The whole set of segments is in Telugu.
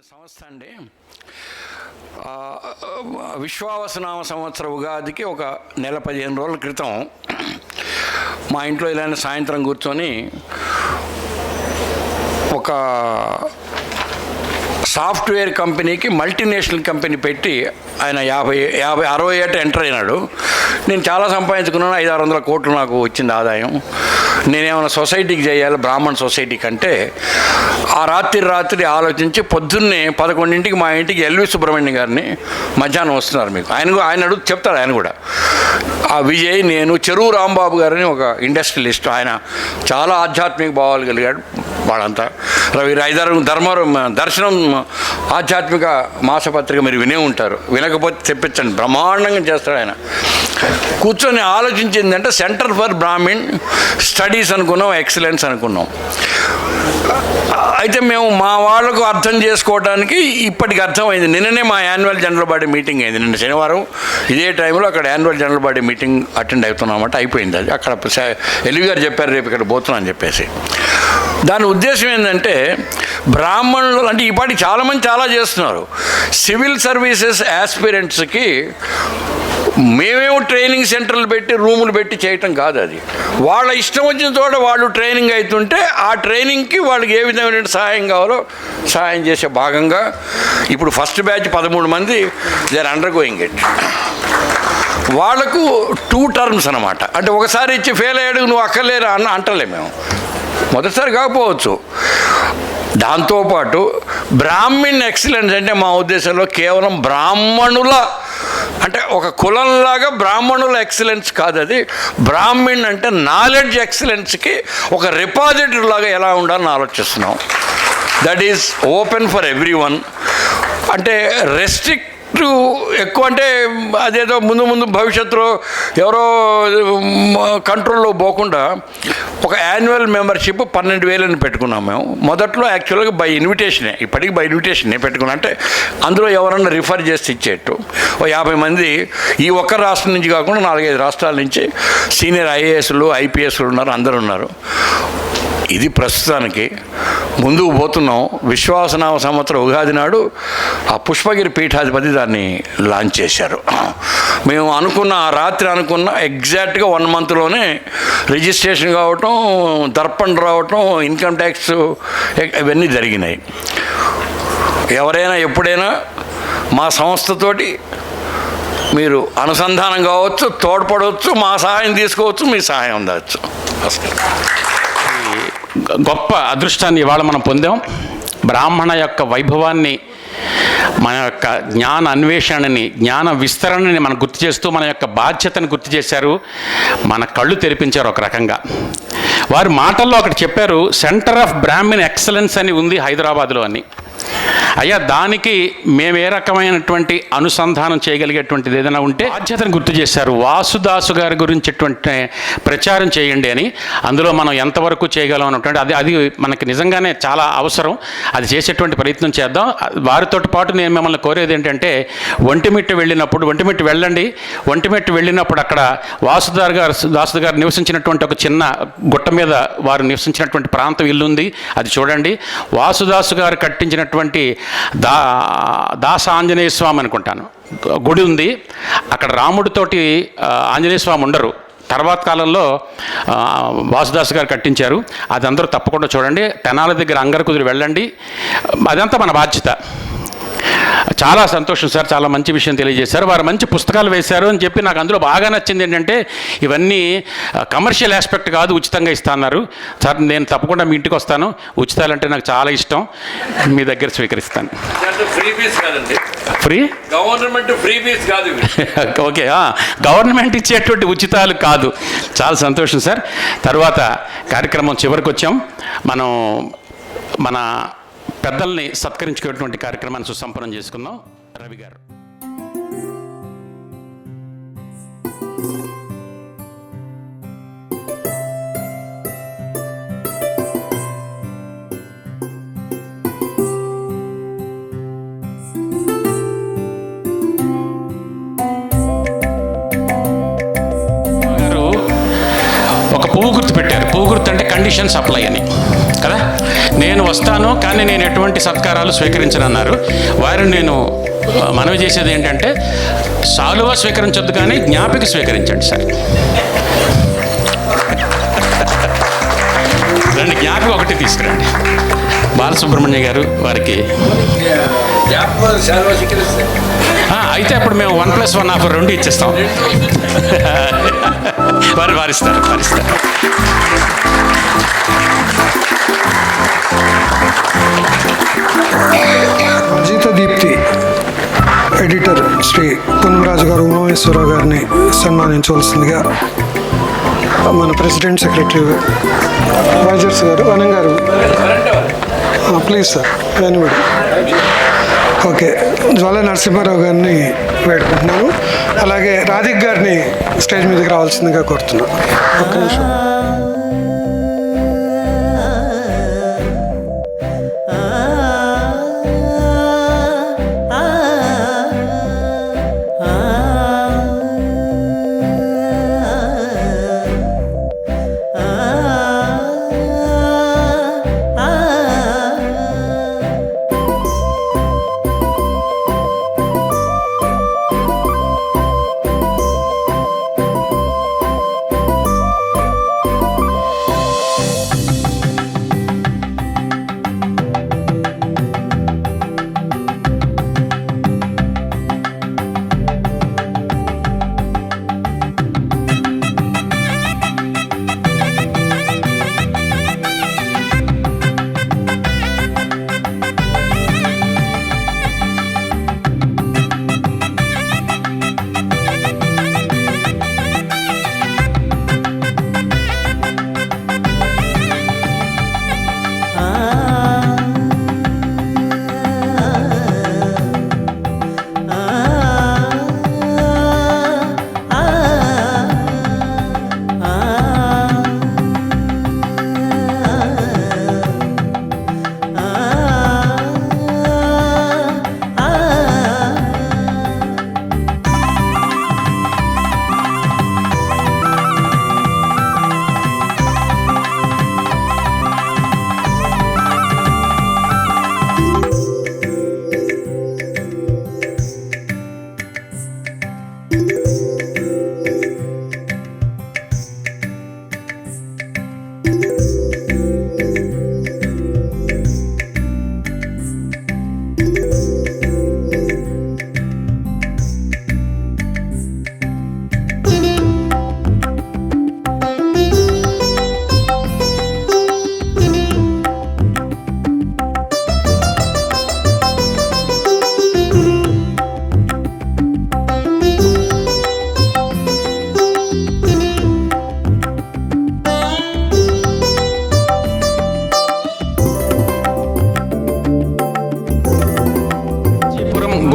సంస్థ అండి. విశ్వావసనామ సంవత్సర ఉగాదికి ఒక నెల 15 రోజుల క్రితం మా ఇంట్లో ఇలానే సాయంత్రం కూర్చొని ఒక సాఫ్ట్వేర్ కంపెనీకి మల్టీనేషనల్ కంపెనీ పెట్టి ఆయన 60 ఏట ఎంటర్ అయినాడు. నేను చాలా సంపాదించుకున్నాను, 500-600 కోట్లు నాకు వచ్చింది ఆదాయం. నేనేమైనా సొసైటీకి చేయాలి, బ్రాహ్మణ్ సొసైటీ కంటే ఆ రాత్రి ఆలోచించి పొద్దున్నే 11ంటికి మా ఇంటికి ఎల్వి సుబ్రహ్మణ్యం గారిని మధ్యాహ్నం వస్తున్నారు మీకు ఆయన అడుగు చెప్తాడు. ఆయన కూడా ఆ విజయ్, నేను, చెరువు రాంబాబు గారిని ఒక ఇండస్ట్రియలిస్ట్, ఆయన చాలా ఆధ్యాత్మిక భావాలు కలిగాడు. వాళ్ళంతా రవి దర్శనం ఆధ్యాత్మిక మాసపత్రిక మీరు వినే ఉంటారు, వినకపోతే తెప్పించండి, బ్రహ్మాండంగా చేస్తాడు ఆయన. కూర్చొని ఆలోచించిందంటే సెంటర్ ఫర్ బ్రాహ్మిన్ స్టడీస్ అనుకున్నాం, ఎక్సలెన్స్ అనుకున్నాం. అయితే మేము మా వాళ్ళకు అర్థం చేసుకోవడానికి ఇప్పటికి అర్థమైంది. నిన్ననే మా యాన్యువల్ జనరల్ బాడీ మీటింగ్ అయింది. నిన్న శనివారం ఇదే టైంలో అక్కడ annual general body meeting attend అవుతున్నామంటే అయిపోయింది. అది అక్కడ ఎల్వి గారు చెప్పారు రేపు ఇక్కడ పోతున్నాం అని చెప్పేసి. దాని ఉద్దేశం ఏంటంటే బ్రాహ్మణులు అంటే ఇప్పటికి చాలామంది చాలా చేస్తున్నారు. సివిల్ సర్వీసెస్ యాస్పిరెంట్స్కి మేమేమో ట్రైనింగ్ సెంటర్లు పెట్టి రూములు పెట్టి చేయటం కాదు. అది వాళ్ళ ఇష్టం వచ్చిన చోట వాళ్ళు ట్రైనింగ్ అవుతుంటే ఆ ట్రైనింగ్కి వాళ్ళకి ఏ విధమైన సహాయం కావాలో సహాయం చేసే భాగంగా ఇప్పుడు ఫస్ట్ బ్యాచ్ 13 మంది they are undergoing it. వాళ్లకు 2 టర్మ్స్ అన్నమాట. అంటే ఒకసారి ఇచ్చి ఫెయిల్ అయ్యాడు నువ్వు అక్కర్లేరు అంటలే మేము, మొదటిసారి కాకపోవచ్చు. దాంతోపాటు బ్రాహ్మిన్ ఎక్సలెన్స్ అంటే మా ఉద్దేశంలో కేవలం బ్రాహ్మణుల అంటే ఒక కులంలాగా బ్రాహ్మణుల ఎక్సలెన్స్ కాదు. అది బ్రాహ్మిన్ అంటే నాలెడ్జ్ ఎక్సలెన్స్కి ఒక రిపాజిటరీ లాగా ఎలా ఉండాలని ఆలోచిస్తున్నాం. That is open for every one. అంటే రెస్ట్రిక్ట్ ఎక్కువ అంటే అదేదో ముందు భవిష్యత్తులో ఎవరో కంట్రోల్లో పోకుండా ఒక యాన్యువల్ మెంబర్షిప్ 12,000 పెట్టుకున్నాం మేము. మొదట్లో యాక్చువల్గా బై ఇన్విటేషనే, ఇప్పటికీ బై ఇన్విటేషనే పెట్టుకున్నాం. అంటే అందులో ఎవరన్నా రిఫర్ చేసి ఇచ్చేట్టు 50 మంది ఈ ఒక్క రాష్ట్రం నుంచి కాకుండా 4-5 రాష్ట్రాల నుంచి సీనియర్ ఐఏఎస్లు ఐపీఎస్లు ఉన్నారు, అందరూ ఉన్నారు. ఇది ప్రస్తుతానికి ముందుకు పోతున్నాం. విశ్వావసనామ సంవత్సరం ఉగాది నాడు ఆ పుష్పగిరి పీఠాధిపతి దాన్ని లాంచ్ చేశారు. మేము అనుకున్న ఆ రాత్రి అనుకున్న ఎగ్జాక్ట్గా 1 మంత్లోనే రిజిస్ట్రేషన్ కావటం, దర్పణ రావటం, ఇన్కమ్ ట్యాక్స్ ఇవన్నీ జరిగినాయి. ఎవరైనా ఎప్పుడైనా మా సంస్థతోటి మీరు అనుసంధానం కావచ్చు, తోడ్పడవచ్చు, మా సహాయం తీసుకోవచ్చు, మీ సహాయం అందవచ్చు. గొప్ప అదృష్టాన్ని ఇవాళ మనం పొందాం. బ్రాహ్మణ యొక్క వైభవాన్ని, మన యొక్క జ్ఞాన అన్వేషణని, జ్ఞాన విస్తరణని మనం గుర్తు చేస్తూ మన యొక్క బాధ్యతను గుర్తు చేశారు, మన కళ్ళు తెరిపించారు ఒక రకంగా. వారి మాటల్లో అక్కడ చెప్పారు సెంటర్ ఆఫ్ బ్రాహ్మిన్ ఎక్సలెన్స్ అని ఉంది హైదరాబాద్లో అని. అయ్యా దానికి మేము ఏ రకమైనటువంటి అనుసంధానం చేయగలిగేటువంటిది ఏదైనా ఉంటే బాధ్యతను గుర్తు చేశారు. వాసుదాసు గారి గురించి ప్రచారం చేయండి అని. అందులో మనం ఎంతవరకు చేయగలం అన్నటువంటి అది మనకి నిజంగానే చాలా అవసరం. అది చేసేటువంటి ప్రయత్నం చేద్దాం. వారితో పాటు నేను మిమ్మల్ని కోరేది ఏంటంటే ఒంటిమిట్ట వెళ్ళండి. ఒంటిమిట్ట వెళ్ళినప్పుడు అక్కడ దాసు గారు నివసించినటువంటి ఒక చిన్న గుట్ట మీద వారు నివసించినటువంటి ప్రాంతం ఇల్లు ఉంది, అది చూడండి. వాసుదాసు గారు కట్టించినటువంటి దాస ఆంజనేయ స్వామి అనుకుంటాను గుడి ఉంది. అక్కడ రాముడితోటి ఆంజనేయ స్వామి ఉండరు, తర్వాత కాలంలో వాసుదాసు గారు కట్టించారు. అది అందరూ తప్పకుండా చూడండి. తెనాలి దగ్గర అంగరకుదురు వెళ్ళండి. అదంతా మన బాధ్యత. చాలా సంతోషం సార్, చాలా మంచి విషయం తెలియజేశారు. వారు మంచి పుస్తకాలు వేశారు అని చెప్పి నాకు అందులో బాగా నచ్చింది ఏంటంటే ఇవన్నీ కమర్షియల్ ఆస్పెక్ట్ కాదు, ఉచితంగా ఇస్తున్నారు. సార్ నేను తప్పకుండా మీ ఇంటికి వస్తాను. ఉచితాలంటే నాకు చాలా ఇష్టం, మీ దగ్గర స్వీకరిస్తాను. ఫ్రీ గవర్నమెంట్ ఫ్రీ ఫీజ్ కాదు. ఓకే, గవర్నమెంట్ ఇచ్చేటువంటి ఉచితాలు కాదు. చాలా సంతోషం సార్. తర్వాత కార్యక్రమం చివరికి వచ్చాం. మనం మన పెద్దల్ని సత్కరించుకునేటువంటి కార్యక్రమాన్ని సుసంపన్నం చేసుకుందాం. రవి గారు. ఒక పువ్వు గుర్తు పెట్టారు. పువ్వు గుర్తు అంటే కండిషన్ సప్లై అని కదా. నేను వస్తాను కానీ నేను ఎటువంటి సత్కారాలు స్వీకరించనన్నారు. వారిని నేను మనవి చేసేది ఏంటంటే సాలువా స్వీకరించొద్దు కానీ జ్ఞాపిక స్వీకరించండి సార్. రండి, జ్ఞాపిక ఒకటి తీసుకురండి. బాలసుబ్రహ్మణ్య గారు వారికి అయితే అప్పుడు మేము 1+1 ఆఫర్ 2 ఇచ్చేస్తాం. వారిస్తారు. అజిత దీప్తి ఎడిటర్ శ్రీ పున్మరాజు గారు ఉమామేశ్వరరావు గారిని సన్మానించవలసిందిగా మన ప్రెసిడెంట్ సెక్రటరీ వైజర్స్ గారు వనం గారు ప్లీజ్ సార్ వెనుబడి. ఓకే, జ్వాల నరసింహారావు గారిని వేడుకుంటున్నాను. అలాగే రాధిక్ గారిని స్టేజ్ మీదకి రావాల్సిందిగా కోరుతున్నాను. ఒక్క నిమిషం.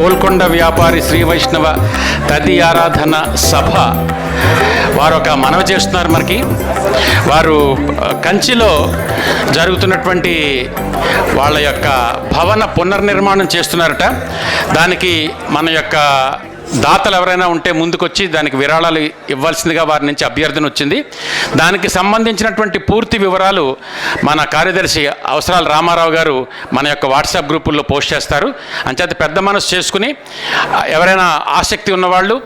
గోల్కొండ వ్యాపారి శ్రీ వైష్ణవ తది ఆరాధన సభ వారు ఒక మనవి చేస్తున్నారు మనకి. వారు కంచిలో జరుగుతున్నటువంటి వాళ్ళ యొక్క భవన పునర్నిర్మాణం చేస్తున్నారట. దానికి మన యొక్క దాతలు ఎవరైనా ఉంటే ముందుకొచ్చి దానికి విరాళాలు ఇవ్వాల్సిందిగా వారి నుంచి అభ్యర్థన వచ్చింది. దానికి సంబంధించినటువంటి పూర్తి వివరాలు మన కార్యదర్శి అవసరాల రామారావు గారు మన యొక్క వాట్సాప్ గ్రూపుల్లో పోస్ట్ చేస్తారు. అంచేత పెద్ద మనసు చేసుకుని ఎవరైనా ఆసక్తి ఉన్నవాళ్ళు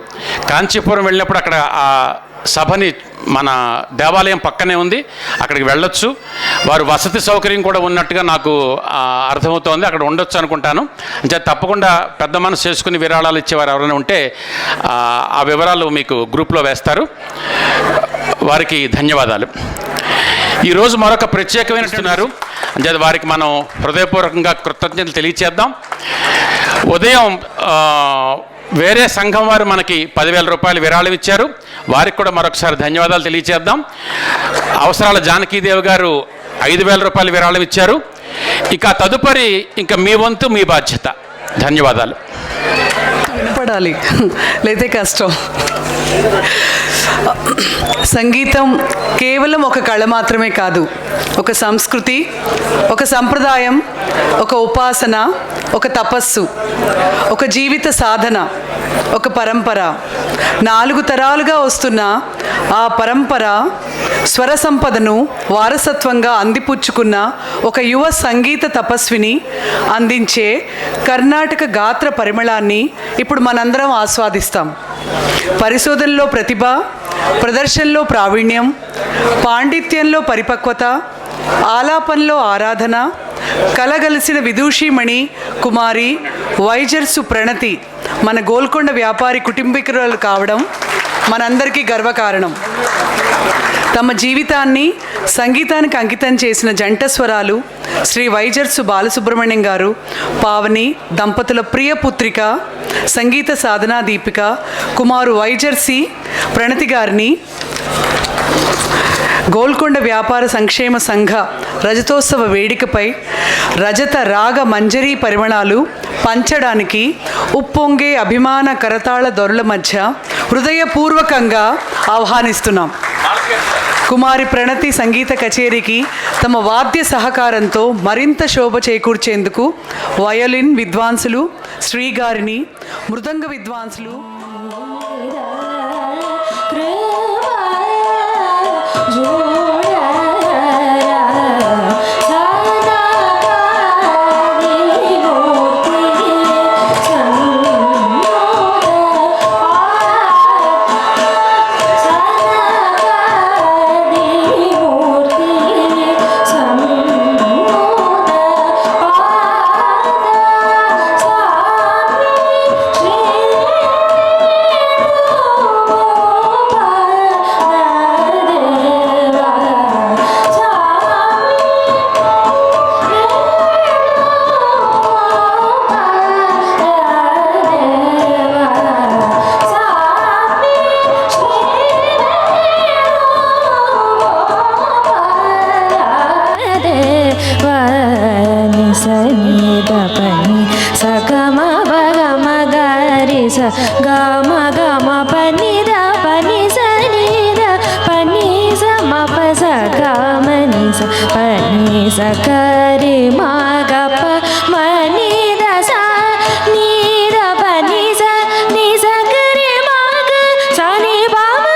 కాంచీపురం వెళ్ళినప్పుడు అక్కడ ఆ సభని మన దేవాలయం పక్కనే ఉంది, అక్కడికి వెళ్ళొచ్చు. వారు వసతి సౌకర్యం కూడా ఉన్నట్టుగా నాకు అర్థమవుతోంది, అక్కడ ఉండొచ్చు అనుకుంటాను. అంటే తప్పకుండా పెద్ద మనసు చేసుకుని విరాళాలు ఇచ్చేవారు ఎవరైనా ఉంటే ఆ వివరాలు మీకు గ్రూప్లో వేస్తారు. వారికి ధన్యవాదాలు. ఈరోజు మరొక ప్రత్యేకమైనట్టున్నారు, అంటే వారికి మనం హృదయపూర్వకంగా కృతజ్ఞతలు తెలియచేద్దాం. ఉదయం వేరే సంఘం వారు మనకి 10,000 రూపాయలు విరాళం ఇచ్చారు, వారికి కూడా మరొకసారి ధన్యవాదాలు తెలియచేద్దాం. అవసరాల జానకీదేవి గారు 5,000 రూపాయలు విరాళం ఇచ్చారు. ఇక తదుపరి ఇంకా మీ వంతు మీ బాధ్యత. ధన్యవాదాలు. వినపడాలి లేతే కష్టం. సంగీతం కేవలం ఒక కళ మాత్రమే కాదు, ఒక సంస్కృతి, ఒక సంప్రదాయం, ఒక ఉపాసన, ఒక తపస్సు, ఒక జీవిత సాధన, ఒక పరంపర. 4 తరాలుగా వస్తున్న ఆ పరంపర స్వర సంపదను వారసత్వంగా అందిపుచ్చుకున్న ఒక యువ సంగీత తపస్విని అందించే కర్ణాటక గాత్ర పరిమళాన్ని ఇప్పుడు మనందరం ఆస్వాదిస్తాం. పరిశోధనలో ప్రతిభ, ప్రదర్శనలో ప్రావీణ్యం, పాండిత్యంలో పరిపక్వత, ఆలాపనలో ఆరాధన కలగలిసిన విదూషీమణి కుమారి వైజర్సు ప్రణతి మన గోల్కొండ వ్యాపారి కుటుంబీకురాలు కావడం మనందరికీ గర్వకారణం. తమ జీవితాన్ని సంగీతానికి అంకితం చేసిన జంట స్వరాలు శ్రీ వైజర్సు బాలసుబ్రహ్మణ్యం గారు, పావని దంపతుల ప్రియ పుత్రిక, సంగీత సాధనా దీపిక కుమారు వైజర్సి ప్రణతి గారిని గోల్కొండ వ్యాపార సంక్షేమ సంఘ రజతోత్సవ వేదికపై రజత రాగ మంజరీ పరిమళాలు పంచడానికి ఉప్పొంగే అభిమాన కరతాళ దొరల మధ్య హృదయపూర్వకంగా ఆహ్వానిస్తున్నాం. కుమారి ప్రణతి సంగీత కచేరీకి తమ వాద్య సహకారంతో మరింత శోభ చేకూర్చేందుకు వయోలిన్ విద్వాంసులు శ్రీ గారిని, మృదంగ విద్వాంసులు సకరి మగప మని దస నీద పని స ని సకరి మగ సని పమ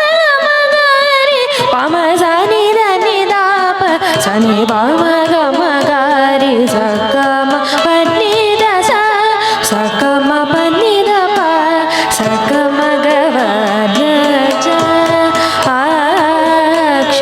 మగరి పమ సని దని దాప సని పమ గమగరి సకమ పని దస సకమ పని దప సకమ గవన చ అక్ష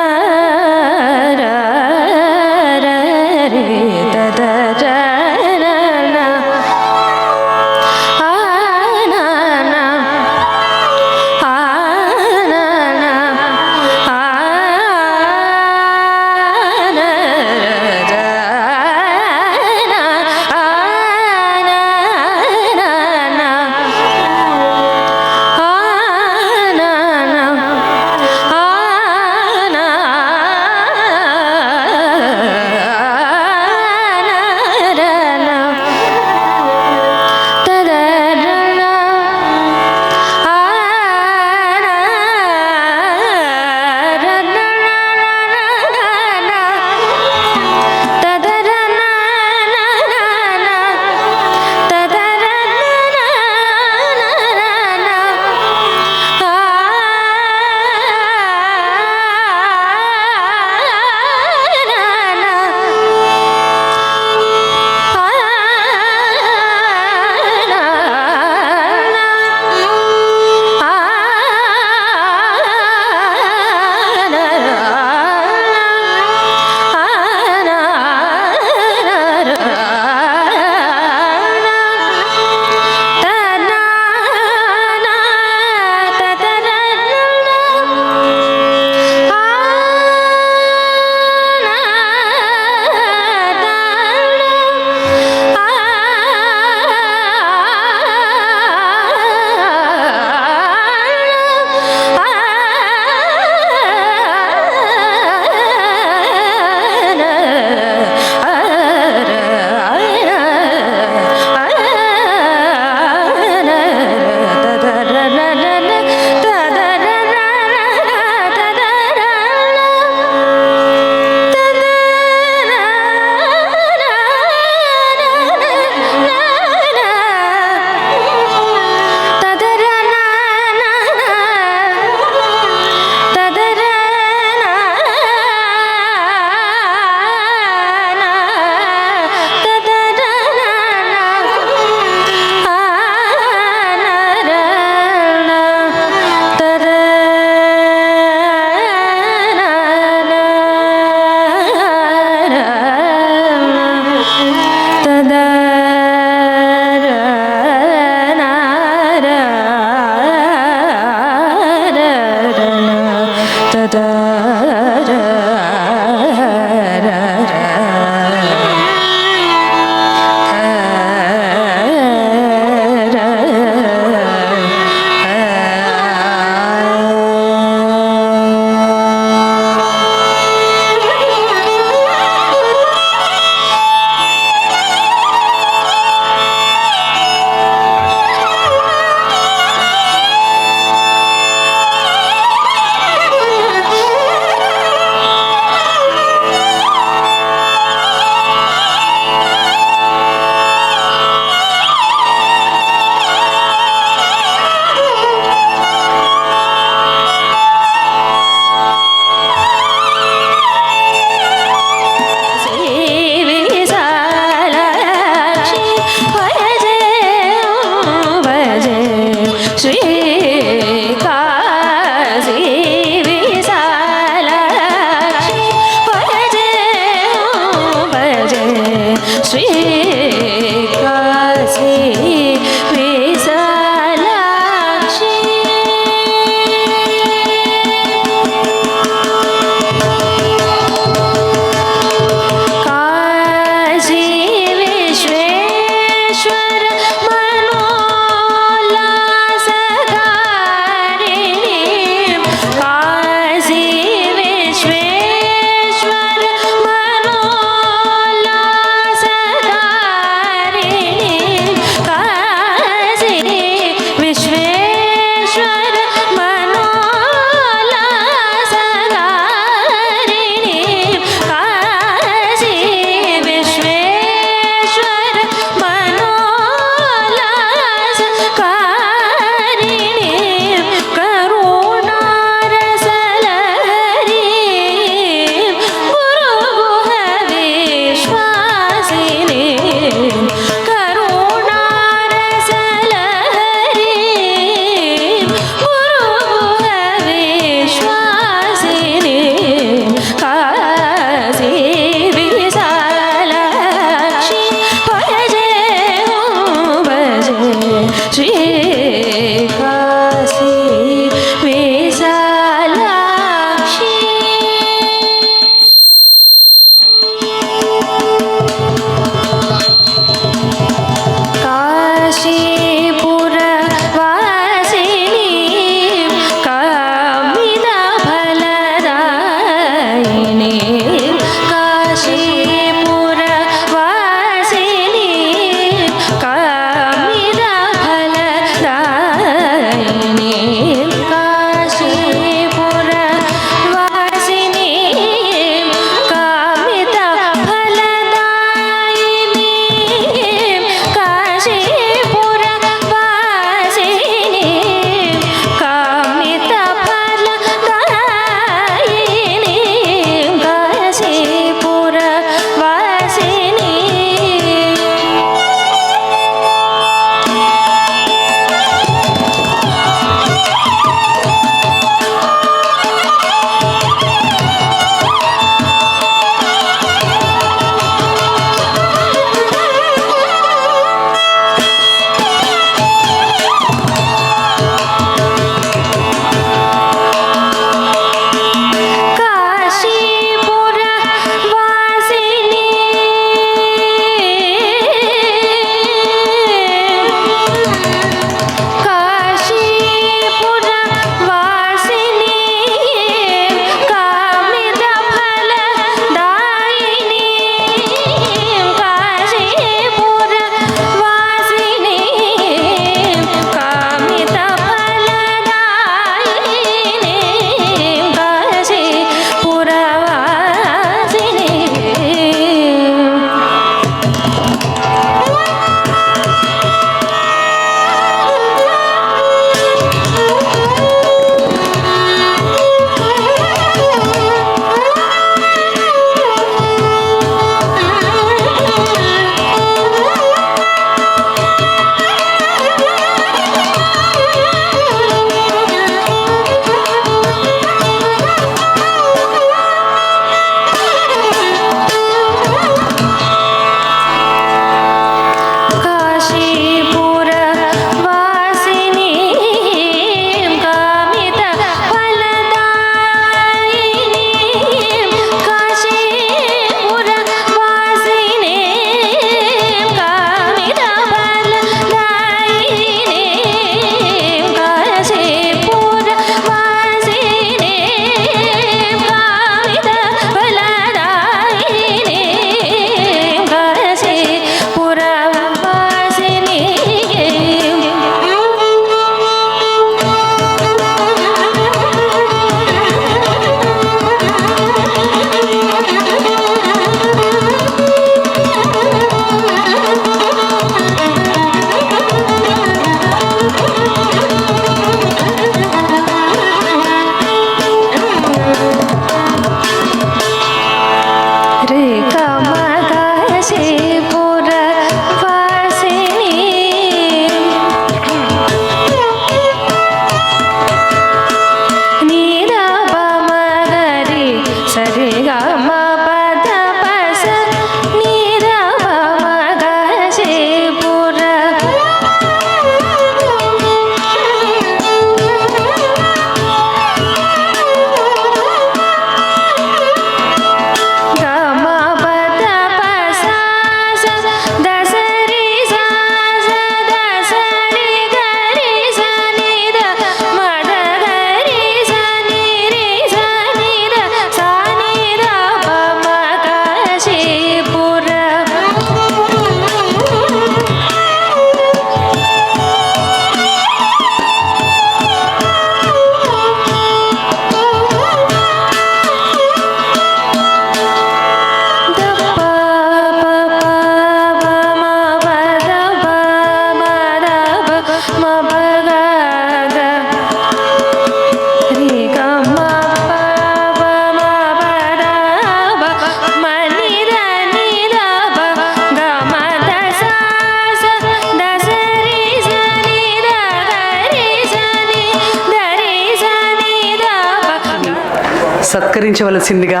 సత్కరించవలసిందిగా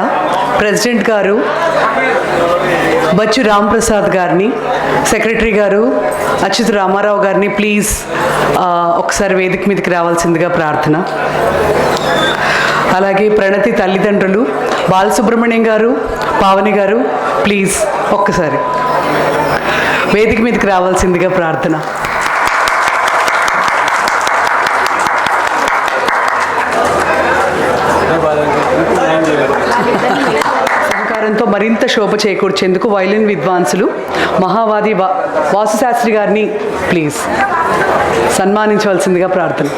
ప్రెసిడెంట్ గారు బచ్చు రాంప్రసాద్ గారిని, సెక్రటరీ గారు అచ్యుత రామారావు గారిని ప్లీజ్ ఒకసారి వేదిక మీదకి రావాల్సిందిగా ప్రార్థన. అలాగే ప్రణతి తల్లిదండ్రులు బాలసుబ్రహ్మణ్యం గారు, పావని గారు ప్లీజ్ ఒక్కసారి వేదిక మీదకి రావాల్సిందిగా ప్రార్థన. సహకారంతో మరింత శోభ చేకూర్చేందుకు వైలిన్ విద్వాంసులు మహావాది వాసుశాస్త్రి గారిని ప్లీజ్ సన్మానించవలసిందిగా ప్రార్థన.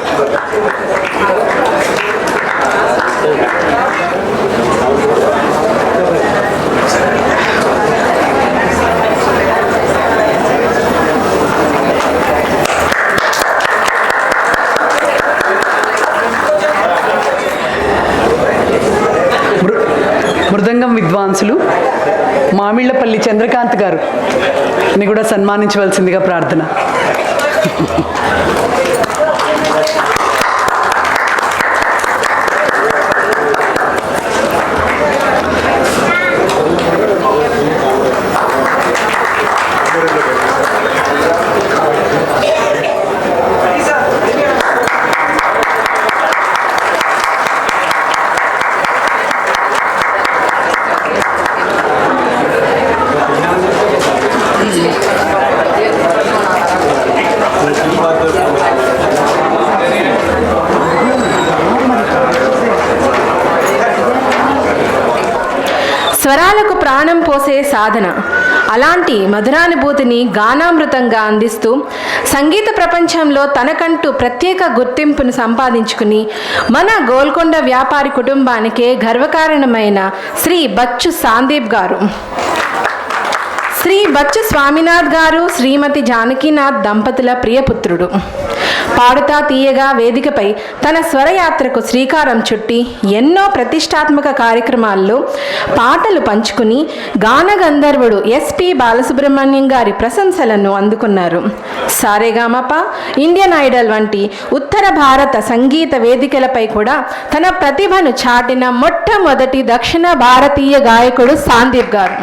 మృదంగం విద్వాంసులు మామిళ్లపల్లి చంద్రకాంత్ గారు ని కూడా సన్మానించవలసిందిగా ప్రార్థన. స్వరాలకు ప్రాణం పోసే సాధన, అలాంటి మధురానుభూతిని గానామృతంగా అందిస్తూ సంగీత ప్రపంచంలో తనకంటూ ప్రత్యేక గుర్తింపును సంపాదించుకుని మన గోల్కొండ వ్యాపారి కుటుంబానికే గర్వకారణమైన శ్రీ బచ్చు సందీప్ గారు, శ్రీ బచ్చు స్వామినాథ్ గారు, శ్రీమతి జానకీనాథ్ దంపతుల ప్రియపుత్రుడు. పాడుతా తీయగా వేదికపై తన స్వరయాత్రకు శ్రీకారం చుట్టి ఎన్నో ప్రతిష్టాత్మక కార్యక్రమాల్లో పాటలు పంచుకుని గానగంధర్వుడు ఎస్పి బాలసుబ్రహ్మణ్యం గారి ప్రశంసలను అందుకున్నారు. సారేగామప, ఇండియన్ ఐడల్ వంటి ఉత్తర భారత సంగీత వేదికలపై కూడా తన ప్రతిభను చాటిన మొట్టమొదటి దక్షిణ భారతీయ గాయకుడు సందీప్ గారు.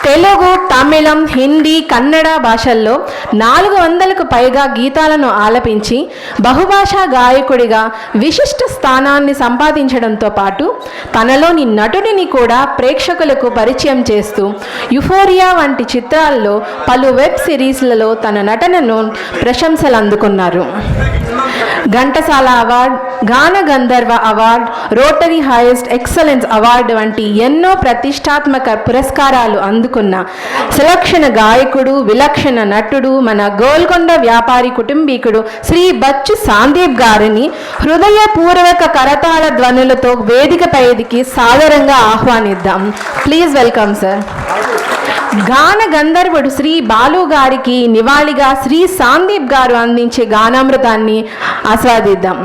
తెలుగు, తమిళం, హిందీ, కన్నడ భాషల్లో 400కు పైగా గీతాలను ఆలపించి బహుభాషా గాయకుడిగా విశిష్ట స్థానాన్ని సంపాదించడంతో పాటు తనలోని నటుడిని కూడా ప్రేక్షకులకు పరిచయం చేస్తూ యుఫోరియా వంటి చిత్రాల్లో, పలు వెబ్ సిరీస్లలో తన నటనను ప్రశంసలు అందుకున్నారు. Ghantasala award, Gana Gandharva award, Rotary highest excellence award వంటి ఎన్నో ప్రతిష్టాత్మక పురస్కారాలు అందుకున్న సులక్షణ గాయకుడు, విలక్షణ నటుడు, మన గోల్కొండ వ్యాపారి కుటుంబీకుడు శ్రీ బచ్చు సందీప్ గారిని హృదయపూర్వక కరతాళ ధ్వనులతో వేదిక పైకి సాదరంగా ఆహ్వానిద్దాం. Please welcome sir. గాన గంధర్వుడు శ్రీ బాలు గారికి నివాళిగా శ్రీ సందీప్ గారు అందించే గానామృతాన్ని ఆస్వాదిద్దాం.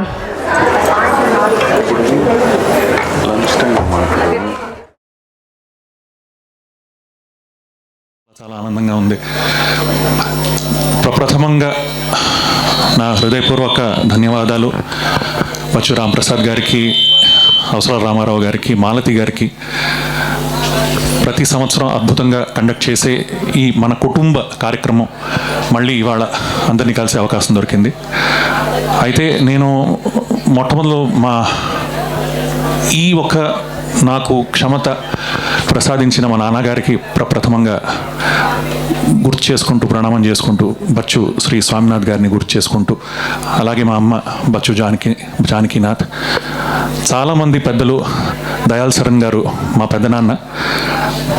చాలా ఆనందంగా ఉంది. ప్రప్రథమంగా నా హృదయపూర్వక ధన్యవాదాలు బచ్చు రాంప్రసాద్ గారికి, అవసర రామారావు గారికి, మాలతి గారికి. ప్రతి సంవత్సరం అద్భుతంగా కండక్ట్ చేసే ఈ మన కుటుంబ కార్యక్రమం మళ్ళీ ఇవాళ అందరినీ కలిసే అవకాశం దొరికింది. అయితే నేను మొట్టమొదలు ఈ ఒక నాకు క్షమత ప్రసాదించిన మా నాన్నగారికి ప్రప్రథమంగా గుర్తు చేసుకుంటూ, ప్రణామం చేసుకుంటూ, బచ్చు శ్రీ స్వామినాథ్ గారిని గుర్తు చేసుకుంటూ, అలాగే మా అమ్మ బచ్చు జానకీనాథ్, చాలామంది పెద్దలు, దయాల్ శరణ్ గారు మా పెద్దనాన్న,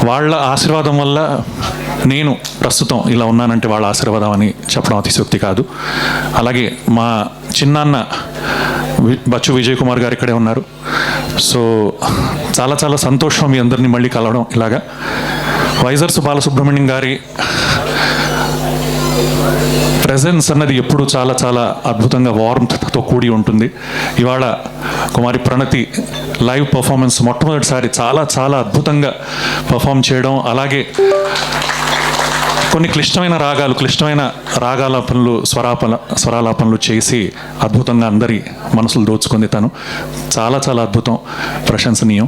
వాళ్ళ ఆశీర్వాదం వల్ల నేను ప్రస్తుతం ఇలా ఉన్నానంటే వాళ్ళ ఆశీర్వాదం అని చెప్పడం అతిశయోక్తి కాదు. అలాగే మా చిన్నాన్న బచ్చు విజయ్ కుమార్ గారు ఇక్కడే ఉన్నారు. సో చాలా చాలా సంతోషం మీ అందరినీ మళ్ళీ కలవడం. ఇలాగా వైజర్స్ బాలసుబ్రహ్మణ్యం గారి ప్రెజెన్స్ అన్నది ఎప్పుడు చాలా చాలా అద్భుతంగా వార్మ్తో కూడి ఉంటుంది. ఇవాళ కుమారి ప్రణతి లైవ్ పర్ఫార్మెన్స్ మొట్టమొదటిసారి చాలా చాలా అద్భుతంగా పర్ఫామ్ చేయడం, అలాగే కొన్ని క్లిష్టమైన రాగాలు, క్లిష్టమైన రాగాలాపనలు స్వరాలాపనలు చేసి అద్భుతంగా అందరి మనసులు దోచుకుంది తను. చాలా చాలా అద్భుతం, ప్రశంసనీయం.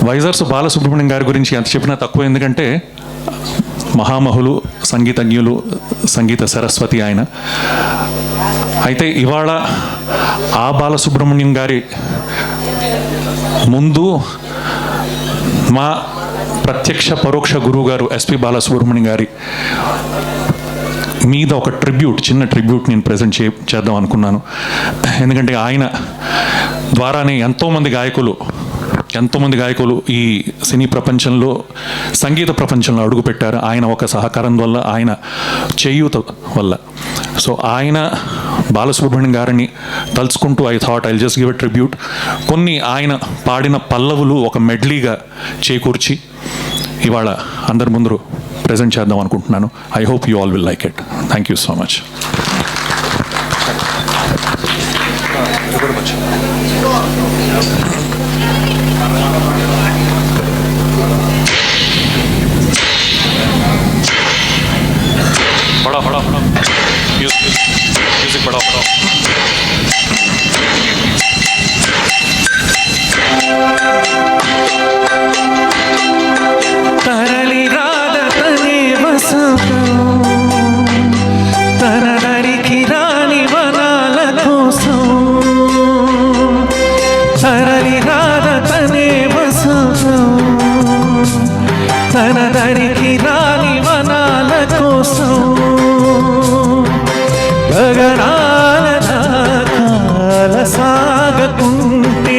వైజర్స్ బాలసుబ్రహ్మణ్యం గారి గురించి ఎంత చెప్పినా తక్కువ, ఎందుకంటే మహామహులు, సంగీతజ్ఞులు, సంగీత సరస్వతి ఆయన. అయితే ఇవాళ ఆ బాలసుబ్రహ్మణ్యం గారి ముందు మా ప్రత్యక్ష పరోక్ష గురువు గారు ఎస్పి బాలసుబ్రహ్మణ్యం గారి మీద ఒక చిన్న ట్రిబ్యూట్ నేను ప్రజెంట్ చేద్దాం అనుకున్నాను. ఎందుకంటే ఆయన ద్వారానే ఎంతోమంది గాయకులు ఈ సినీ ప్రపంచంలో, సంగీత ప్రపంచంలో అడుగుపెట్టారు. ఆయన ఒక సహకారం వల్ల, ఆయన చేయూత వల్ల. సో ఆయన బాలసుబ్రహ్మణ్యం గారిని తలుచుకుంటూ I thought I'll just give a tribute. కొన్ని ఆయన పాడిన పల్లవులు ఒక మెడ్లీగా చేకూర్చి ఇవాళ అందరి ముందు ప్రజెంట్ చేద్దాం అనుకుంటున్నాను. I hope you all will like it. Thank you so much. Music बढ़ाओ. తరలి రాధ తనే వసంతం, తన దరికి రాని వనాల కోసం. తరలి రాధ తనే వసంతం, తన దరికి రాని వనాల కోసం. గగనాల నాకాల సాగకుంటే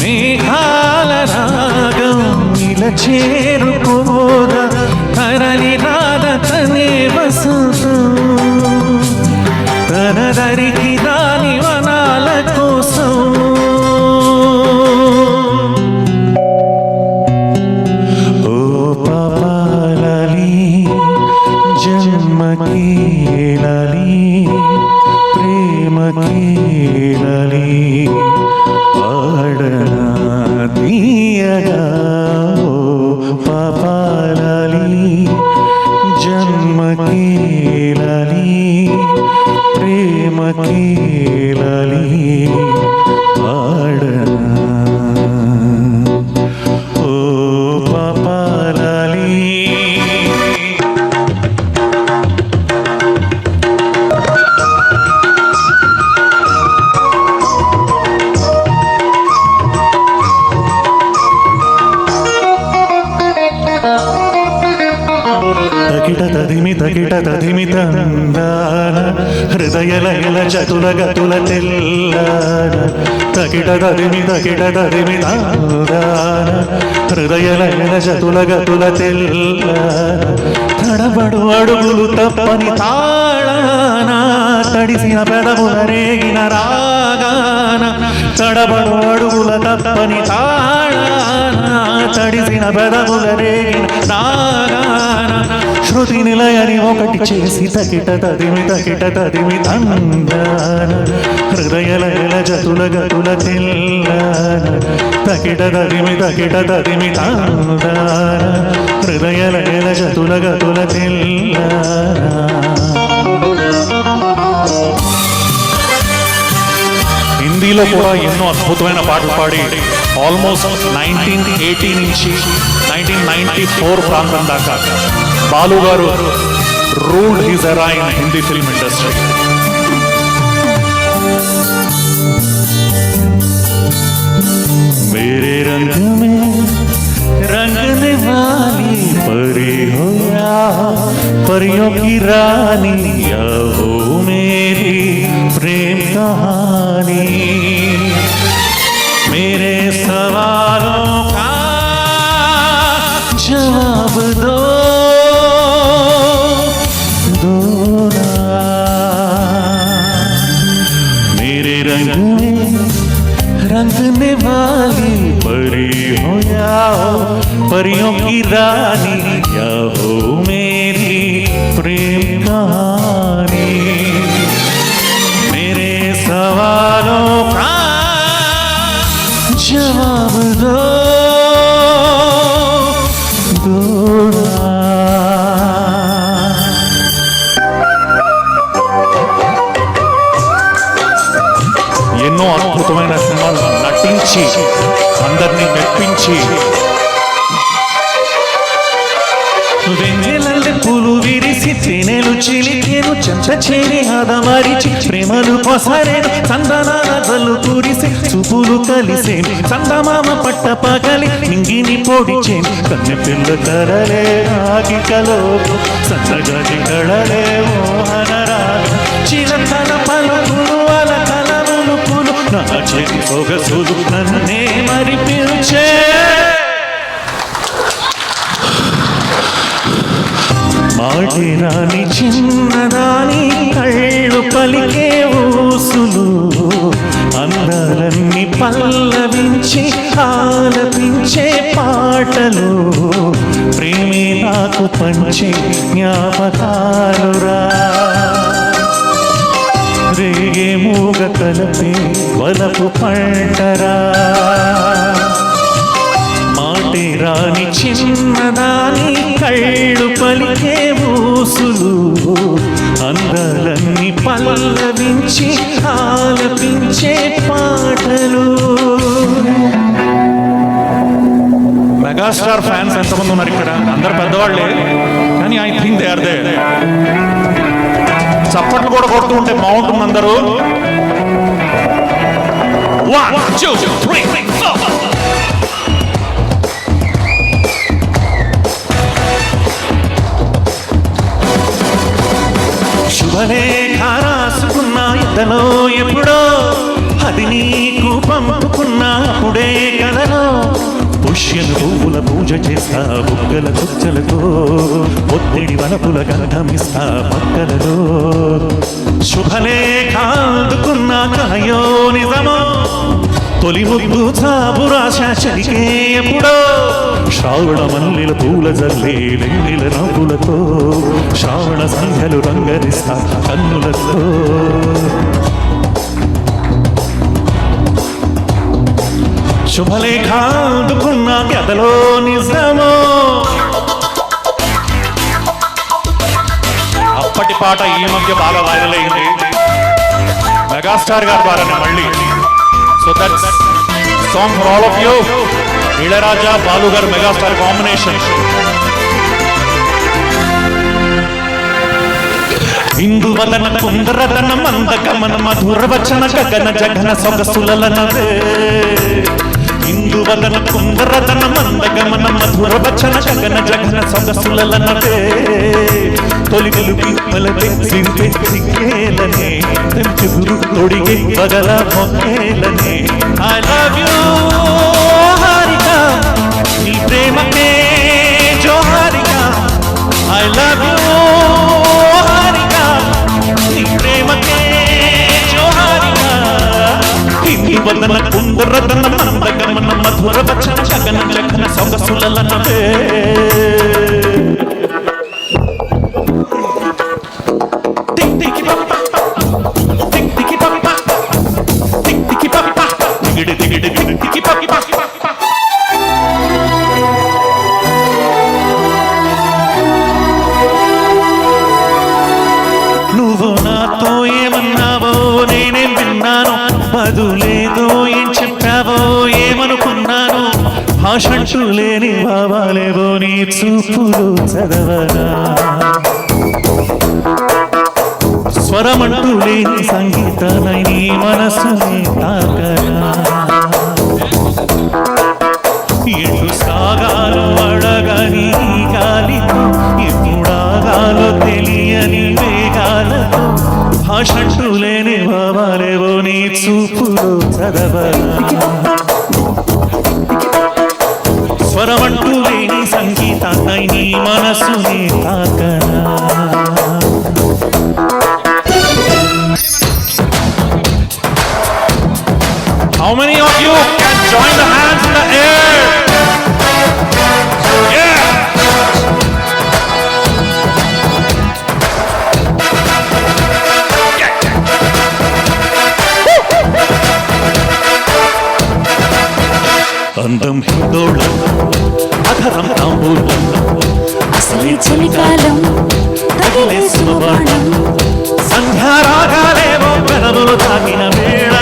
మేఘాల రాగం ఇలా చేరుకోదా. తరలి రాధ తనే వసంతం, తన దరికి రాని వనాల కోసం. ఓ పాపాలలి జన్మకి లలి ప్రేమకి లలి పాడనా తీయగా. ఓ పాపాలలి జన్మకి లలి ప్రేమకి లలి పాడనా. ఓ పాపాలలి. తకిట తదిమి తందాన హృదయలయల చతుల గతుల తెల్లాన. తకిట తదిమి తందాన హృదయలయల చతుల గతుల తెల్లాన. తడబడు అడుగులు తప్పని తాళాన, తడిసిన పెదవుల రేగిన రాగాన. తడబడు అడుగుల తప్పని తాళాన, తడిసిన పెదవుల రేగిన రాగాన. శృతి నిలయని ఒకటి చేసి తకిట తదిమి తందాన హృదయలయల జతుల గతుల తెల్లాన. తకిట తదిమి తందాన హృదయలయల జతుల గతుల తెల్లాన. హిందీలో కూడా ఎన్నో అద్భుతమైన పాటలు పాడి ఆల్మోస్ట్ 1980 నుంచి 1994 ప్రాంతం దాకా బాలు గారు రూల్డ్ హిస్ ఎరా ఇన్ హిందీ ఫిల్మ్ ఇండస్ట్రీ. मेरे रंग में रंगने वाली परी हो या परियों की रानी, या हो मेरी प्रेम कहानी. मेरे सवालों का जवाब दो ना. मेरे रंग में रंगने वाली परी हो या हो परियों की रानी, या हो मेरी प्रेम कहानी. मेरे सवालों का जवाब दो ना. అద్భుతమైన సినిమాలు నటించి అందరినీ మెప్పించి వెన్నెలల్లె పూలు విరిసి తేనెలు చిలికేను చెంత చేరి ఆదమరిచి ప్రేమలు పొసరేను చందనాల జల్లు కురిసే చూపులు కలిసేను చందమామ పట్ట పగలి నింగిని పొడిచేను కన్నె పిల్ల కరలే ఆగికలో సన్నగది కళలే మోహనరా చిలకల పలుకులు అలకల ములుపులు నా చేతి సొగసులు నన్నే మరి పిలిచే మాటి రాని చిన్నదాని కళ్ళు పలికే ఊసులు అందాలన్నీ పల్లవించి ఆలపించే పాటలు ప్రేమే నాకు పంచే జ్ఞాపకాలురా రేగే మూగ కలపే వలపు పంటరా మాటి రాని చిన్నదాని కళ్ళు పలికే ఊసులు అందాలన్నీ పల్లవించి ఆలపించే పాటలు. మెగాస్టార్ ఫ్యాన్స్ ఎంతమంది ఉన్నారు ఇక్కడ? అందరు పెద్దవాళ్ళే, కానీ I think they are they. చప్పట్లు కూడా కొడుతూ ఉంటే బాగుంటుంది అందరూ. 1 2 3 4 శుభలేఖ రాసుకున్నా ఇతలో ఎప్పుడో అది నీకు పంపుకున్నా అప్పుడే కలలో పుష్యను పువ్వుల పూజ చేస్తా బుగ్గల చుచ్చలతో ఒత్తిడి వలపుల గంధమిస్తా పక్కలలో శుభలేఖ అందుకున్నా కలయో నిజమో తొలి ముద్దు చాబురాశ చలికే ఎప్పుడో శ్రావణ మల్లెల పూల జల్లే వెన్నెల నవ్వులతో శ్రావణ సంధ్యలు రంగరిస్తా కన్నులతో శుభలేఖ అందుకున్న గదలో నిజమో. అప్పటి పాట ఈ మధ్య బాగా వైరల్ అయింది మెగాస్టార్ గారి ద్వారానే మళ్ళీ. So that's song for all of you. Ilaiyaraaja Balu గారు మెగాస్టార్ కాంబినేషన్. ఇందువలన కుందరదన మందగమన మధుర వచన గగన జగన సొగసులనవే ఇందువలన కుందరదన మందగమన మధుర వచన గగన జగన సొగసులనవే తొలి గలుపి పలవే సిరివే సిగ్గేలనే తెంచుగురు తొడిగే బగల మొక్కేలనే ఐ లవ్ యూ హారిక నీ ప్రేమకే జోహారిక ఐ లవ్ యూ హారిక నీ ప్రేమకే జోహారిక ఇందువలన కుందరదన మందగమన మధుర వచన గగన జగన సొగసులనవే నువ్వు నాతో ఏమన్నావో నేనేం విన్నాను బదులేదో ఏం చెప్పావో ఏమనుకున్నాను భాషంటూ లేని భావాలేవో నీ చూపులు చదవనా స్వరమంటూ లేని సంగీతమై నీ మనసుని తాకనా ఎటు సాగాలో అడగని గాలితో ఎప్పుడాగాలో తెలియని వేగాలతో భాషంటూ లేని భావాలేవో నీ చూపులు చదవనా స్వరమంటూ లేని సంగీతాన్ని నీ మనసుని తాకనా How many of you can join the hands in the air? Yeah! అందం హిందోళం అధరం తాంబూలం అసలే చలికాలం తగిలే సుమబాణం సంధ్యారాగాలేవో పెదవులు తాకిన వేళ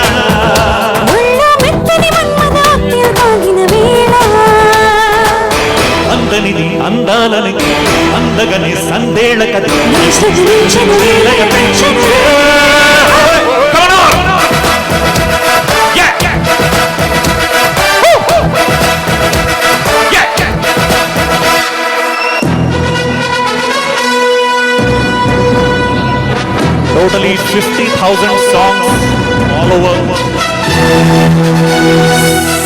20,000 songs all over.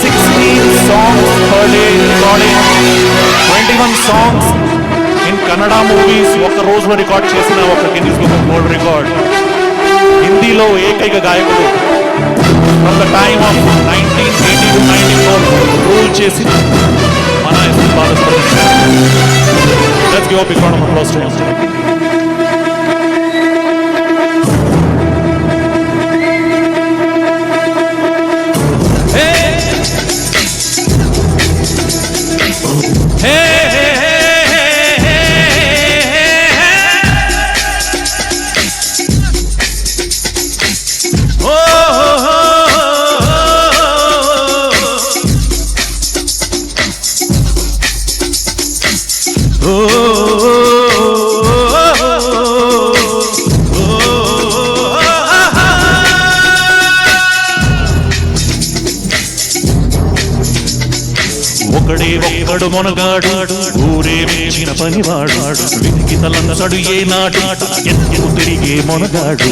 16 songs per day recording. 21 songs in Kannada movies. ఒక రోజులో రికార్డ్ చేసిన ఒక Guinness book of world record. హిందీలో ఏకైక గాయకుడు from the time of 1980 to 94 rule చేసి మన SP Balasubrahmanyam. Let's give a big round of applause to him. ఒకడే ఒక్కడు మొనగాడు ఊరే వేచిన పనివాడు విధికి తలందడు ఏ నాడు ఎత్తు తిరిగే మొనగాడు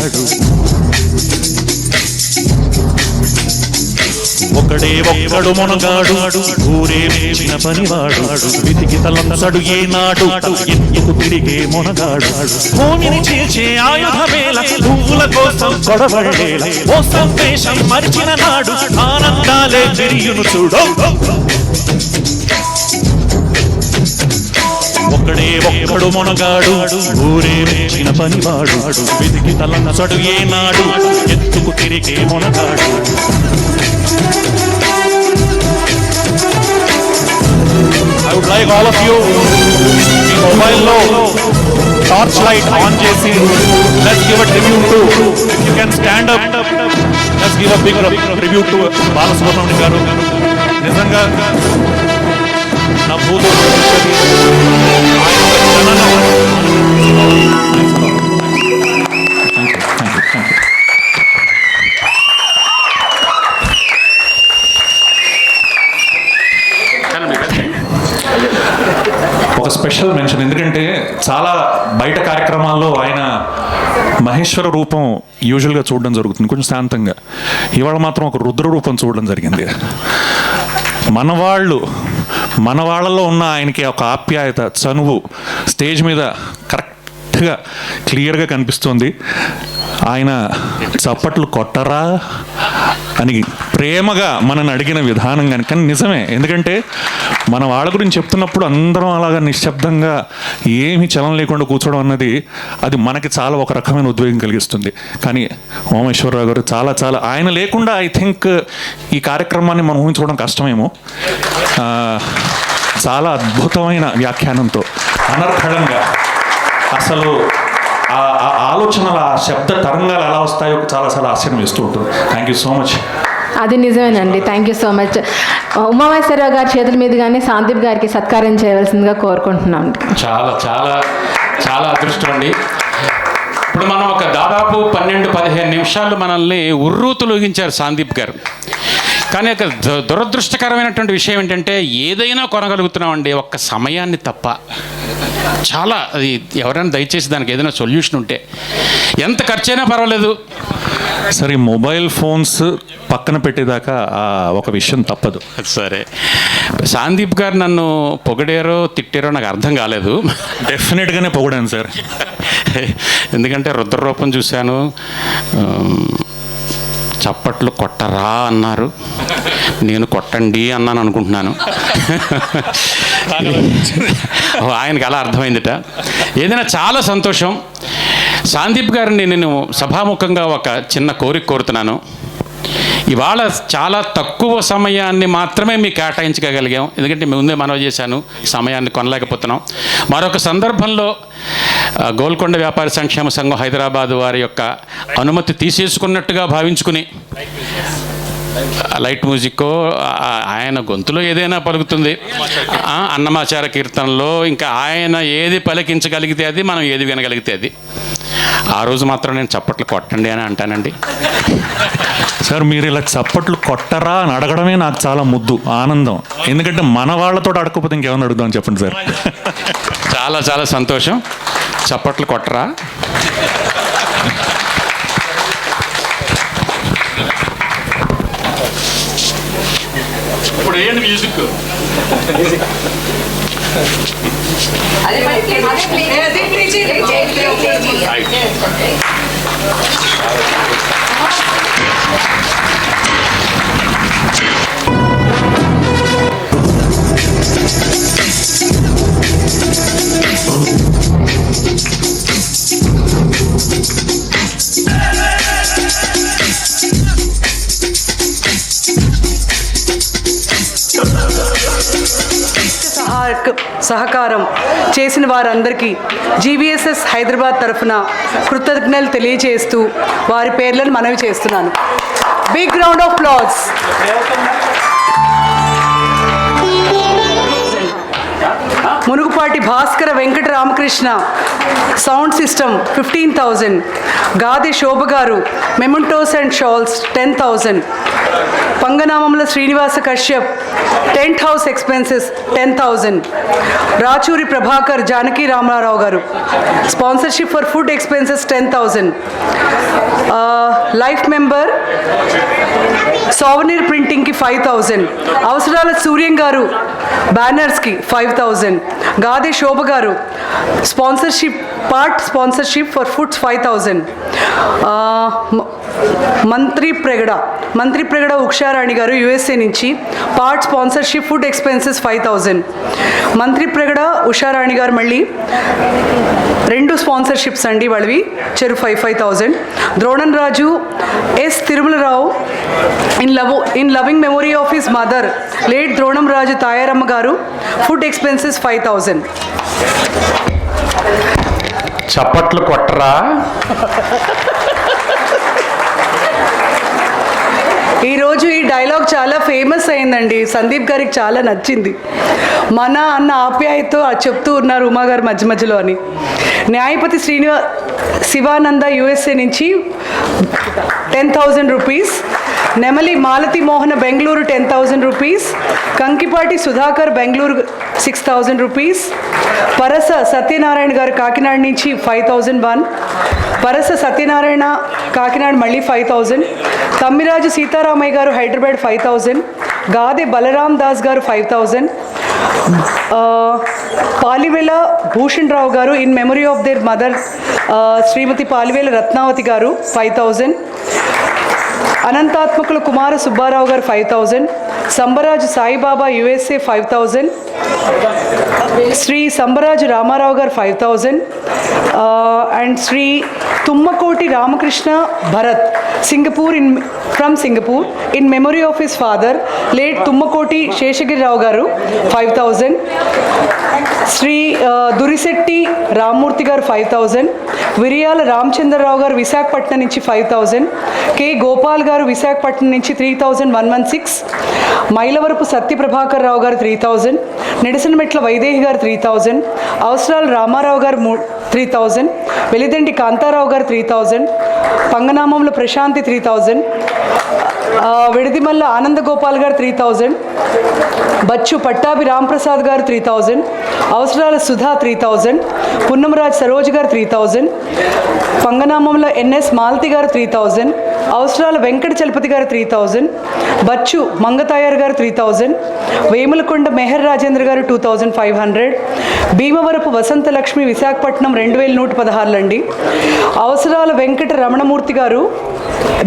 ఒకడే ఒక్కడు మొనగాడు ఊరే వేచిన పనివాడు విధికి తలందడు ఏ నాడు ఎత్తు తిరిగే మొనగాడు భూమిని చేసే ఆయుధమేల పువ్వుల కోసం గొడవడేల ఓ సంవేశం మరిచిన నాడు ఆనందాలే తిరియును చూడు ఒకడే ఒక్కడు మొనగాడు ఊరే వేసిన పనివాడు విధికి తలందడు ఏ నాడు ఎత్తుకు తిరిగే Monagadu I would like all of you మీ మొబైల్లో టార్చ్ లైట్ ఆన్ చేసి let's give a tribute to, if you can stand up, let's give a big tribute to Balasubrahmanyam గారు. నిజంగా నా భూతో ఒక స్పెషల్ మెన్షన్, ఎందుకంటే చాలా బయట కార్యక్రమాల్లో ఆయన మహేశ్వర రూపం యూజువల్గా చూడడం జరుగుతుంది కొంచెం శాంతంగా. ఇవాళ మాత్రం ఒక రుద్ర రూపం చూడడం జరిగింది. మన వాళ్ళలో ఉన్న ఆయనకి ఒక ఆప్యాయత, చనువు స్టేజ్ మీద కరెక్ట్గా క్లియర్గా కనిపిస్తుంది. ఆయన చప్పట్లు కొట్టరా అని ప్రేమగా మనని అడిగిన విధానం కానీ నిజమే. ఎందుకంటే మన వాళ్ళ గురించి చెప్తున్నప్పుడు అందరం అలాగా నిశ్శబ్దంగా ఏమీ చలనం లేకుండా కూర్చోవడం అన్నది అది మనకి చాలా ఒక రకమైన ఉద్వేగం కలిగిస్తుంది. కానీ ఉమామేశ్వరరావు గారు చాలా ఆయన లేకుండా ఐ థింక్ ఈ కార్యక్రమాన్ని మనం ఊహించుకోవడం కష్టమేమో. చాలా అద్భుతమైన వ్యాఖ్యానంతో అనర్ఘళంగా అసలు ఆ ఆలోచనలు, ఆ శబ్ద తరంగాలు ఎలా వస్తాయో చాలా ఆశ్చర్యం వేస్తూ ఉంటుంది. Thank you so much. అది నిజమేనండి. Thank you so much. Umameswara Rao గారి చేతుల మీదుగానే సందీప్ గారికి సత్కారం చేయవలసిందిగా కోరుకుంటున్నాం. చాలా అదృష్టం అండి. ఇప్పుడు మనం ఒక దాదాపు 12-15 నిమిషాలు మనల్ని ఉర్రూతులోగించారు సందీప్ గారు. కానీ ఒక దురదృష్టకరమైనటువంటి విషయం ఏంటంటే ఏదైనా కొనగలుగుతున్నామండి ఒక్క సమయాన్ని తప్ప. చాలా అది ఎవరైనా దయచేసి దానికి ఏదైనా సొల్యూషన్ ఉంటే ఎంత ఖర్చైనా పర్వాలేదు. సరే, మొబైల్ ఫోన్స్ పక్కన పెట్టేదాకా ఒక విషయం తప్పదు. సరే, సందీప్ గారు నన్ను పొగిడారో తిట్టారో నాకు అర్థం కాలేదు. డెఫినెట్గానే పొగిడాను సార్. ఎందుకంటే రుద్రరూపం చూశాను, చప్పట్లు కొట్టరా అన్నారు, నేను కొట్టండి అన్నాను అనుకుంటున్నాను. ఆయనకి అలా అర్థమైందిట. ఏదైనా చాలా సంతోషం. సందీప్ గారిని నేను సభాముఖంగా ఒక చిన్న కోరిక కోరుతున్నాను. ఇవాళ చాలా తక్కువ సమయాన్ని మాత్రమే మీకు కేటాయించగలిగాం. ఎందుకంటే ముందే మనవి చేశాను, సమయాన్ని కొనలేకపోతున్నాం. మరొక సందర్భంలో గోల్కొండ వ్యాపారి సంక్షేమ సంఘం హైదరాబాద్ వారి యొక్క అనుమతి తీసేసుకున్నట్టుగా భావించుకుని లైట్ మ్యూజిక్ ఆయన గొంతులో ఏదైనా పలుకుతుంది, అన్నమాచార కీర్తనలో ఇంకా ఆయన ఏది పలికించగలిగితే అది, మనం ఏది వినగలిగితే అది. ఆ రోజు మాత్రం నేను చప్పట్లు కొట్టండి అని అంటానండి. సార్, మీరు ఇలా చప్పట్లు కొట్టరా అని అడగడమే నాకు చాలా ముద్దు, ఆనందం. ఎందుకంటే మన వాళ్ళతో అడగకపోతే ఇంకేమైనా అడుగుదామని చెప్పండి సార్. చాలా సంతోషం. చప్పట్లు కొట్టరా. ఇప్పుడు ఏంటి మ్యూజిక్? సహకారం చేసిన వారందరికీ జీవీఎస్ఎస్ హైదరాబాద్ తరఫున కృతజ్ఞతలు తెలియజేస్తూ వారి పేర్లను మనవి చేస్తున్నాను. Big round of applause. Munugupati Bhaskara Venkata Ramakrishna sound system 15,000. Gadi Shobha garu mementos and shawls 10,000. పంగనామంలో Srinivasa Kashyap tent house expenses 10,000. Rachuri Prabhakar Janaki Ramarao garu sponsorship for food expenses 10,000. Life member souvenir ప్రింటింగ్కి 5,000. అవసరాల సూర్యం గారు బ్యానర్స్కి 5,000. గాదే శోభ గారు స్పాన్సర్షిప్ ఫర్ ఫుడ్స్ 5,000. మంత్రి ప్రగడ ఉక్షారాణి గారు యుఎస్ఏ నుంచి పార్ట్ స్పాన్సర్షిప్ ఫుడ్ ఎక్స్పెన్సెస్ 5,000. మంత్రి ప్రగడ ఉషారాణి గారు మళ్ళీ 2 స్పాన్సర్షిప్స్ అండి వాళ్ళవి, చెరు 5,000. Dronan Raju S Tirumalarao in loving memory of his mother late Dronam Raju Tayaramma garu food expenses 5,000. చప్పట్లు కొట్టరా? ఈరోజు ఈ డైలాగ్ చాలా ఫేమస్ అయిందండి, సందీప్ గారికి చాలా నచ్చింది. మన అన్న ఆప్యాయతో చెప్తూ ఉన్నారు ఉమా గారు మధ్య మధ్యలో అని. న్యాయపతి శివానంద యుఎస్ఏ నుంచి 10,000 రూపీస్. నెమలి మాలతి మోహన బెంగళూరు 10,000 రూపీస్. కంకిపాటి సుధాకర్ బెంగళూరు 6,000 రూపీస్. పరస సత్యనారాయణ గారు కాకినాడ నుంచి 5,001. పరస సత్యనారాయణ కాకినాడ మళ్ళీ 5,000. తమ్మిరాజు సీతారామయ్య గారు హైదరాబాద్ 5,000. గాదే బలరాం దాస్ గారు 5,000. పాలివేల Bhushan Rao garu in memory of their mother Shrimati Palivela Ratnavati garu 5,000. Anantatmakula Kumara Subbarao garu 5,000. Sambaraju Saibaba USA 5,000. Shri Sambaraju Ramarao garu 5,000. And Shri Tummakoti Ramakrishna Bharat from Singapore in memory of his father late Tummakoti Seshagirirao garu 5,000. Shri Durishetti Rammurthy గారు 5,000. విరియాల రామచంద్రరావు గారు విశాఖపట్నం నుంచి 5,000. కె గోపాల్ గారు విశాఖపట్నం నుంచి 3,116. మైలవరపు సత్యప్రభాకర్ రావు గారు 3,000. నిడసనమెట్ల వైదేహి గారు 3,000. అవసరాల రామారావు గారు 3,000. వెలిదండి కాంతారావు గారు 3,000. పంగనామంలో ప్రశాంతి 3,000. విడిదిమల్ల ఆనందగోపాల్ గారు 3,000. బచ్చు పట్టాభి రాంప్రసాద్ గారు 3,000. అవసరాల సుధా 3,000. పున్నమరాజ్ సరోజ్ గారు 3,000. పంగనామంలో ఎన్ఎస్ మాలతి గారు 3,000. అవసరాల వెంకట చలపతి గారు 3,000. బచ్చు మంగతాయార్ గారు 3,000. వేములకొండ మెహర్ రాజేంద్ర గారు 2,500. భీమవరపు వసంతలక్ష్మి విశాఖపట్నం 2,116 అండి. అవసరాల వెంకట రమణమూర్తి గారు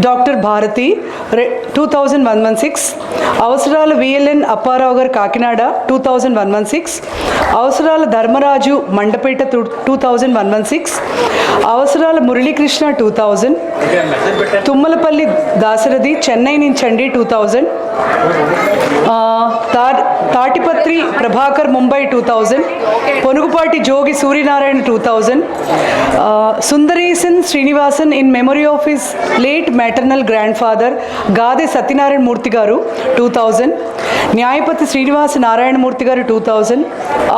డాక్టర్ భారతి 2,116. అవసరాల విఎల్ఎన్ అప్పారావు గారు కాకినాడ 2,116. అవసరాల ధర్మరాజు మండపేట 2,116. అవసరాల మురళీకృష్ణ 2,000. తుమ్మలపల్లి దాశరథి చెన్నై నుంచి అండి 2,000. Tadipatri Prabhakar Mumbai 2,000. Ponugupati Jogi Suryanarayana 2,000. Sundaresan Srinivasan in memory of his late maternal grandfather Gade Satyanarayana Murthy garu 2,000. Nyayapathi Srinivasa Narayanamurthy గారు 2,000.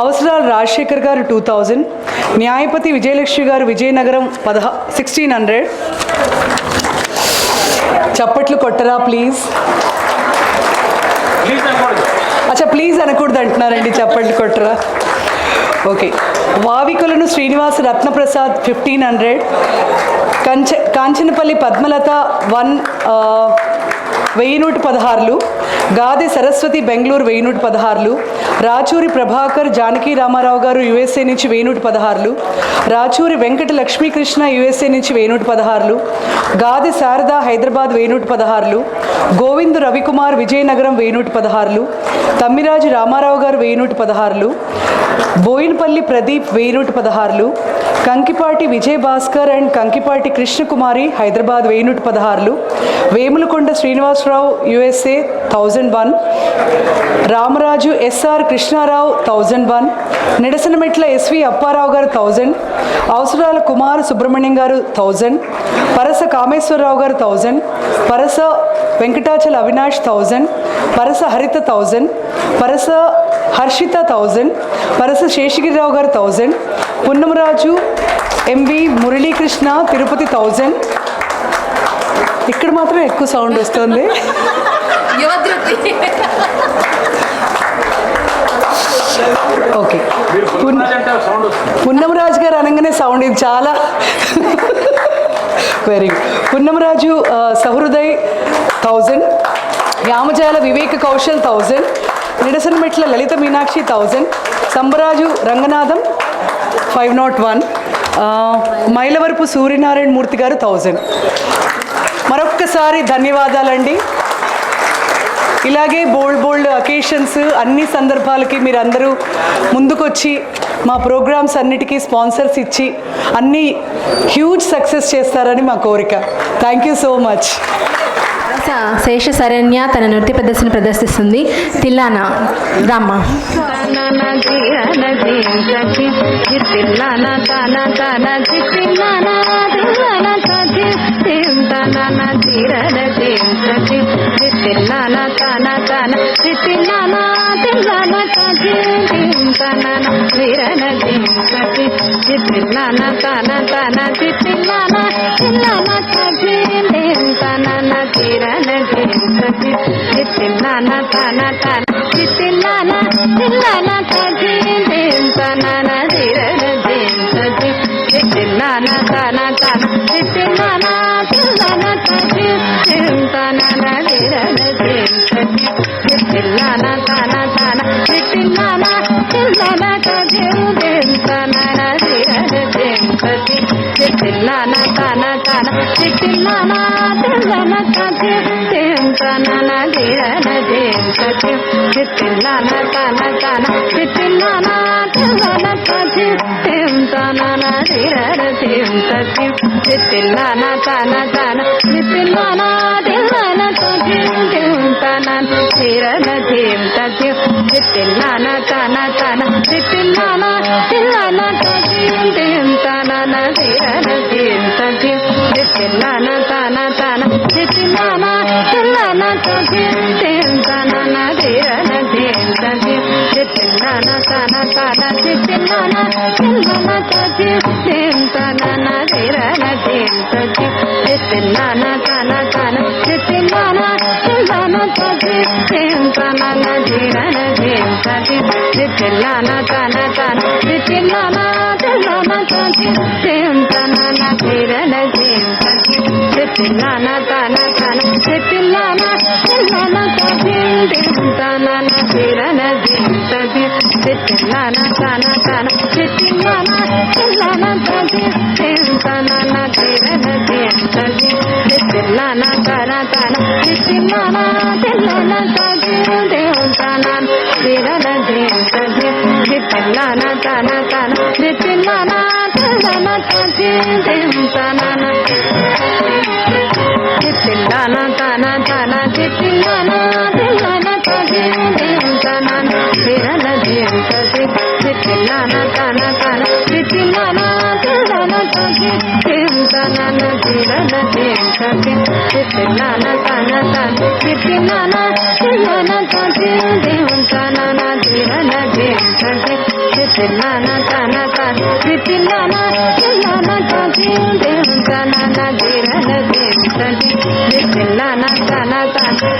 అవసరాల రాజశేఖర్ గారు 2,000. న్యాయపతి విజయలక్ష్మి గారు విజయనగరం 1,600. చప్పట్లు కొట్టరా ప్లీజ్. అచ్చా ప్లీజ్ అనకూడదు అంటున్నారండి, చప్పట్లు కొట్టరా. ఓకే. వావికులను శ్రీనివాస రత్నప్రసాద్ 1,500. కాంచనపల్లి పద్మలత 1116, గాదె సరస్వతి బెంగళూరు 1116, రాచూరి ప్రభాకర్ జానకి రామారావు గారు USA నుంచి 1116, రాచూరి వెంకట లక్ష్మీకృష్ణ USA నుంచి 1116, గాదె Sharada Hyderabad 1116, Govindu Ravikumar Vizianagaram 1116, Tammiraju Ramarao garu 1116, Boinapalli Pradeep 1116, Kankipati Vijay Bhaskar and Kankipati Krishnakumari Hyderabad 1116, Vemulakonda Srinivasarao USA 1001, Ramaraju SR Krishnarao 1001, Nidasanametla SV Apparao garu 1000, అవసరాల కుమార్ సుబ్రహ్మణ్యం గారు 1000, పరస కామేశ్వరరావు గారు 1000, పరస వెంకటాచల అవినాష్ 1000, పరస హరిత 1000, పరస హర్షిత 1000, పరస శేషగిరిరావు గారు 1000, పున్నమరాజు MV మురళీకృష్ణ తిరుపతి 1000. ఇక్కడ మాత్రం ఎక్కువ సౌండ్ వస్తుంది. ఓకే, పున్నమరాజు గారు అనగానే సౌండ్ ఇది చాలా వెరీ గుడ్. పున్నమరాజు సహృదయ్ 1000, యామజాల వివేక కౌశల్ 1000, నిడసన్మెట్ల లలిత మీనాక్షి 1000, సంబరాజు రంగనాథం 501, మైలవరపు సూర్యనారాయణ మూర్తి గారు 1000. మరొక్కసారి ధన్యవాదాలండి. ఇలాగే బోల్డ్ అకేషన్స్ అన్ని సందర్భాలకి మీరు అందరూ ముందుకొచ్చి మా ప్రోగ్రామ్స్ అన్నిటికీ స్పాన్సర్స్ ఇచ్చి అన్నీ హ్యూజ్ సక్సెస్ చేస్తారని మా కోరిక. Thank you so much. Sesha Saranya తన నృత్య ప్రదర్శన ప్రదర్శిస్తుంది. తిల్లానా రామ్మ.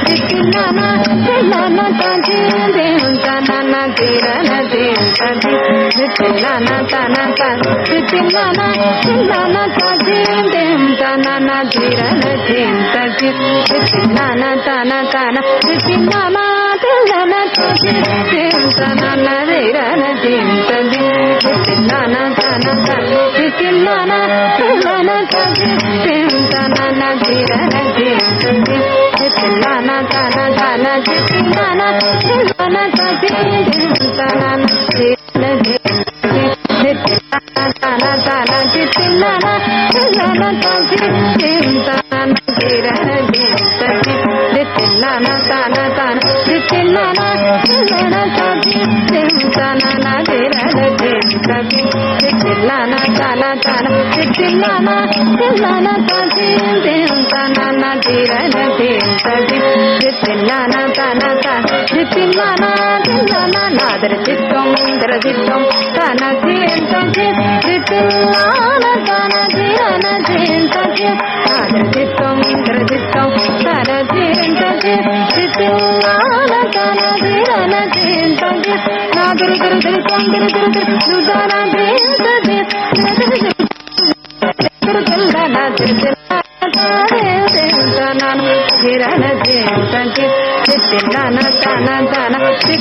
Thank you. చిన్నానా చిన్నానా తాజీ దేంతనానా తీరన దేంతది చిన్నానా తన తన చిన్నానా చిన్నానా తాజీ దేంతనానా తీరన దేంతది చిన్నానా తన తన చిన్నానా తెల్లన తాజీ దేంతనానా తీరన దేంతది చిన్నానా తన తన చిన్నానా తెల్లన తాజీ దేంతనానా తీరన దేంతది చిన్నానా తన తన చిన్నానా తెల్లన తాజీ దేంతనానా తీరన దేంతది చిన్నానా తన చిన్నానా తెల్లన తాజీ దేంతనానా తీరన దేంతది చిన్నానా తన తన చిన్నానా తెల్లన తాజీ దేంతనానా తీరన దేంతది చిన్నానా తన తన చిన్నానా తెల్లన తాజీ దేంతనానా తీరన దేంతది చిన్నానా తన తన చిన్నానా తెల్లన నాదర చిత్తం దరదిత్తం తన దేంతది చిన్నానా తన తీరన దేంతది నాదర చిత్తం దరదిత్తం తన దేంతది చిన్నానా తన తీరన దేంతది నాదర దరదిత్తం దరదిత్తం సుదాన దేంతది కిరణ దేంతది చిన్నాన తన తన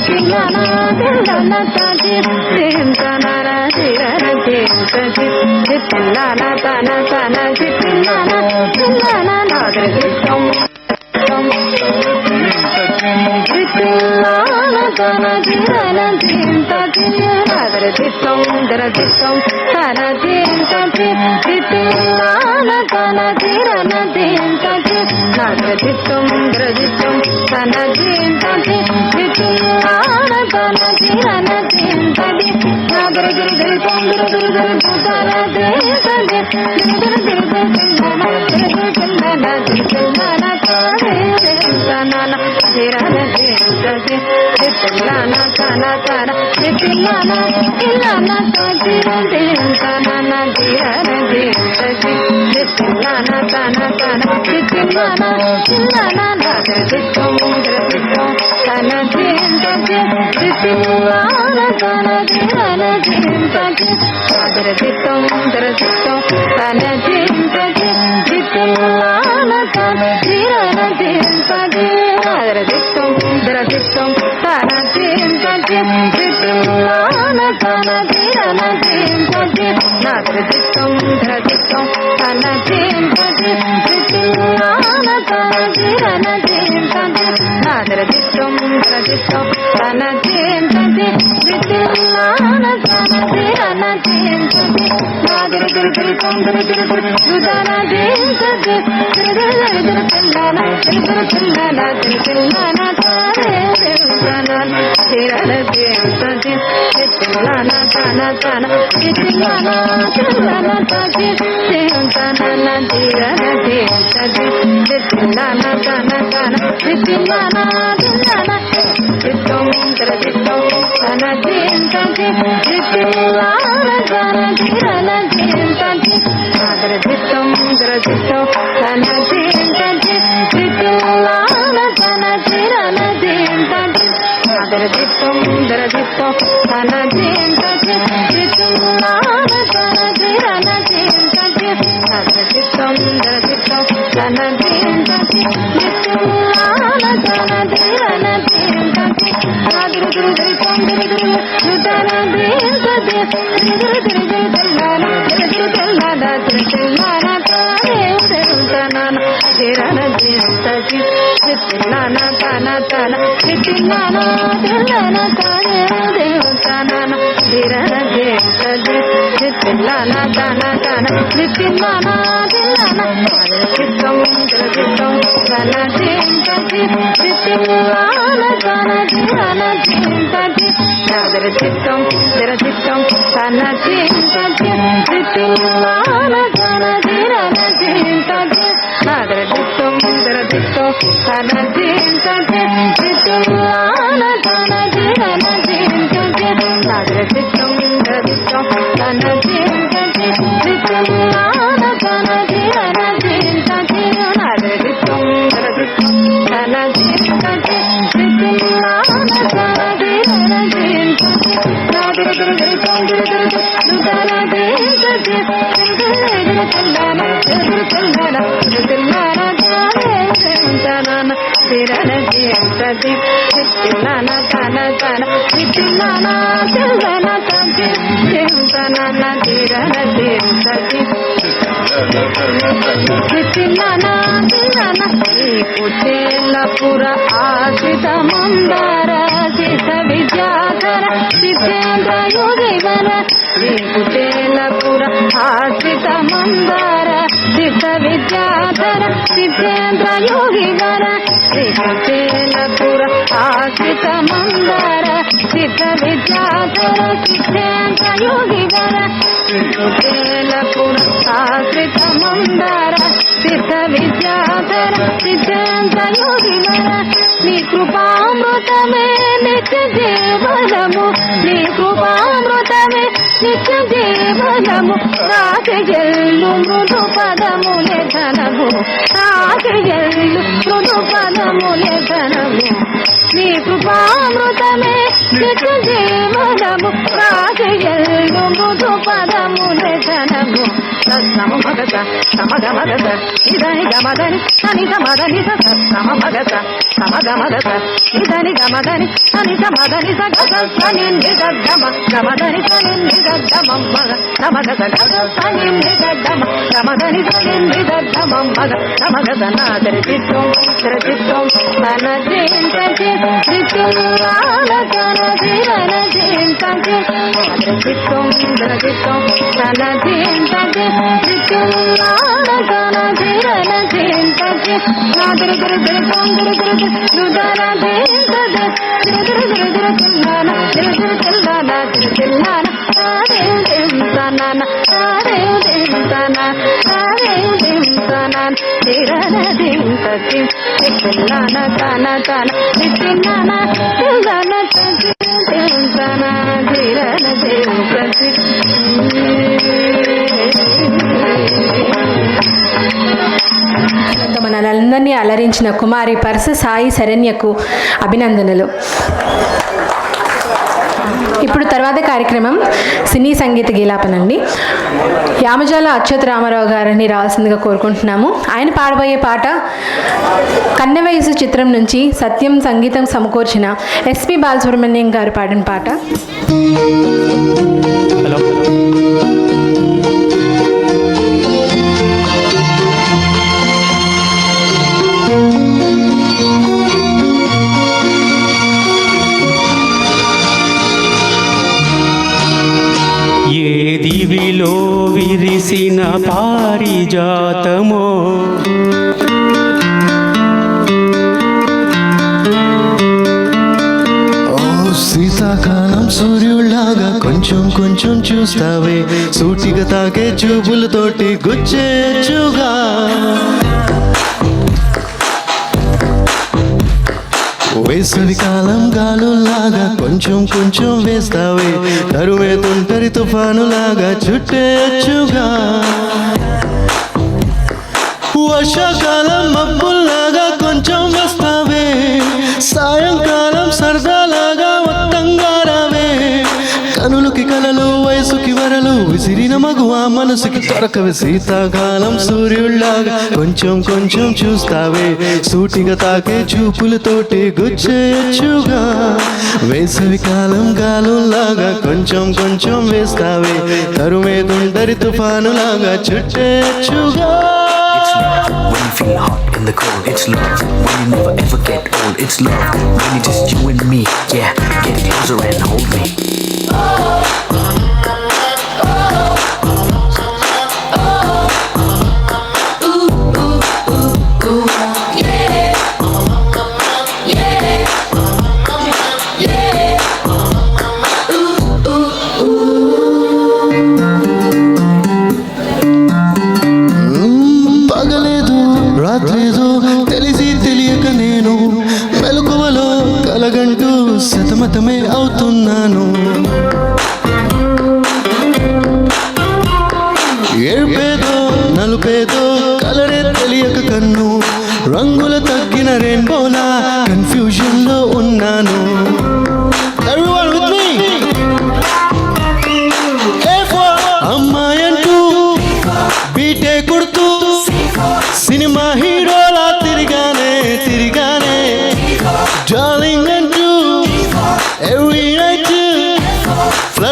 చిన్నాన తెల్లన తాజీ దేంతనాన కిరణ దేంతది చిన్నాన తన తన చిన్నాన చిన్నాన నాదర చిత్తం చిన్నాన తన కిరణ దేంతది నాదర చిత్తం దరచిత్తం తన దేంతది చిన్నాన తన కిరణ దేంతది నాదర చిత్తం దరచిత్తం తన దేంతది చిన్నాన తన కిరణ దేంతది నాదర గిరిగిరితం గిరిగిరితం తన దేంతది గిరిగిరితం చిన్నాన చిన్నాన తానే దేంతనాన కిరణ దేంతది చిన్నాన తన తన చిన్నాన చిన్నాన తాజీ దేంతనాన కిరణ దేంతది చిన్నాన తన తన చిన్నాన చిన్నాన నాదర చిత్తం దరచిత్తం తన దేంతది చిన్నాన తన కిరణ దేంతది నాదర చిత్తం దరచిత్తం తన దేంతది చిన్నాన తన కిరణ దేంతది నాదర చిత్తం దరచిత్తం తన దేంతది చిన్నాన తన కిరణ దేంతది నాదర చిత్తం దరచిత్తం తన దేంతది చిన్నాన తన కిరణ దేంతది నాదర చిత్తం దరచిత్తం తన దేంతది చిన్నాన తన కిరణ దేంతది నాదర గిరిగిరితం గిరిగిరితం సుదాన దేంతది గిరిగిరితం చిన్నాన గిరిగిరితం చిన్నాన తానే దేంతనాన కిరణ దేంతది చిన్నాన తన తన చిన్నాన చిన్నాన తాజీ దేంతనాన కిరణ దేంతది చిన్నాన తన తన చిన్నాన చిన్నాన చిత్తం దరచిత్తం తన దేంతది చిన్నాన తన కిరణ దేంతది నాదర చిత్తం దరచిత్తం తన దేంతది చిన్నాన తన కిరణ దేంతది నాదర చిత్తం దరచిత్తం తన దేంతది చిన్నాన తన కిరణ దేంతది నాదర చిత్తం దరచిత్తం తన దేంతది చిన్నాన తన కిరణ దేంతది నాదర గిరిగిరితం గిరిగిరితం సుదాన దేంతది గిరిగిరితం గిరిగిరితం చిన్నాన తానే దేంతనాన కిరణ దేంతది చిన్నాన తన తన చిన్నాన తెల్లన తానే దేంతనాన కిరణ దేంతది చిన్నాన తన తన చిన్నాన తెల్లన నాదర చిత్తం దరచిత్తం తన దేంతది చిన్నాన తన కిరణ దేంతది నాదర చిత్తం దరచిత్తం తన దేంతది చిన్నాన తన కిరణ దేంతది నాదర చిత్తం దరచిత్తం తన దేంతది చిన్నాన తన కిరణ దేంతది నాదర చిత్తం దరచిత్తం తన దేంతది చిన్నాన తన కిరణ దేంతది నాదర చిత్తం దరచిత్తం తన దేంతది తిల్లన తిల్లన తిల్లన తిల్లన తిరన తింటది తిల్లన తన తన తిల్లన తిల్లన తింటన తిరన తింటది తిల్లన తిల్లన కుచేలపుర ఆశ్రిత మందార సిద్ధ విద్యాధర సిద్ధేంద్ర యోగివర కుచేలపుర ఆశ్రిత మందార సిద్ధ విద్యాధర సిద్ధేంద్ర యోగివర కుచేలపుర ఆశ్రిత మందార సిద్ధ విద్యాధర సిద్ధేంద్ర యోగివర కుచేలపుర ఆశ్రిత మందార సిద్ధ విద్యాధర సిద్ధేంద్ర యోగివర నీ కృపామృతమే నిత్య జీవనము నీ కృపామృతమే నిత్య జీవనము రాజెల్లు మృదు పదములే ధనము రాజెల్లు మృదు పదములే ధనము నీ కృపామృతమే నిత్య జీవనము రాజెల్లు మృదు పదములే ధనము సమ భగత సమగ మగత ఇదని గమదని అని సమదని సమ భగత సమగ మగత ఇదని గమదని అని సమదని సగని నిగమ గమదని సని నిగమ మగ సమగత గని నిగమ గమదని సని నిగమ మగ సమగత నాదరి చిత్తం తన జింతకి చిత్తులాల తన జిరన జింతకి చిత్తం తన జింతకి చిత్తులాల తన జిరన జింతకి నాదరి గురు గురు గురు గురు రుదన జింతకి గురు గురు గురు తుల్లన గురు తుల్లన తుల్లన తారే జింతన తారే జింతన తారే జింతన జిరన జింతకి చిత్తులాన తన తన చిత్తులాన తుల్లన జింతన జిరన జింతకి మనలందరినీ అలరించిన కుమారి పరస సాయి శరణ్యకు అభినందనలు. ఇప్పుడు తర్వాత కార్యక్రమం సినీ సంగీత గీలాపనండి. యామజాల అచ్యుత రామారావు గారిని రావాల్సిందిగా కోరుకుంటున్నాము. ఆయన పాడబోయే పాట కన్నె వయసు చిత్రం నుంచి సత్యం సంగీతం సమకూర్చిన ఎస్పి బాలసుబ్రహ్మణ్యం గారు పాడిన పాట. హలో ఏ దివిలో విరిసిన పారిజాతమో శీతాకాలం సూర్యుడిలాగా కొంచెం కొంచెం చూస్తావే సూటిగా తాకే చూపులతోటి గుచ్చేచ్చుగా వేసవి కాలం గాలులాగా కొంచెం కొంచెం వేస్తావే తరువే తుంటరి తుఫానులాగా చుట్టేచ్చుగా వర్షాకాలం మబ్బుల్లాగా కొంచెం వస్తావే సాయంకాలం సరదాలాగా మొత్తంగా రావే కనులకి కలలు వయసుకి వరలు విసిరిన మగువ మనసుకి దొరకవే శీతాకాలం సూర్యుడిలాగా కొంచెం కొంచెం చూస్తావే సూటిగా తాకే చూపులతోటి గుచ్చేచ్చుగా వేసవి కాలం గాలులాగా కొంచెం కొంచెం వేస్తావే తరుమే తుంటరి తుఫానులాగా చుట్టేచ్చుగా. When you feel hot in the cold, it's love. When you never ever get old, it's love. When it's just you and me, yeah, get closer and hold me. రాత్రేదో తెలిసి తెలియక నేను మెలకువలో కలగంటూ సతమతమే అవుతున్నాను. ఏడుపేదో నలుపేదో కలరే తెలియక కన్ను రంగుల తగ్గిన రెయిన్బోలా కన్ఫ్యూజన్ లో ఉన్నాను. Everyone with me. A for అమ్మాయంటూ B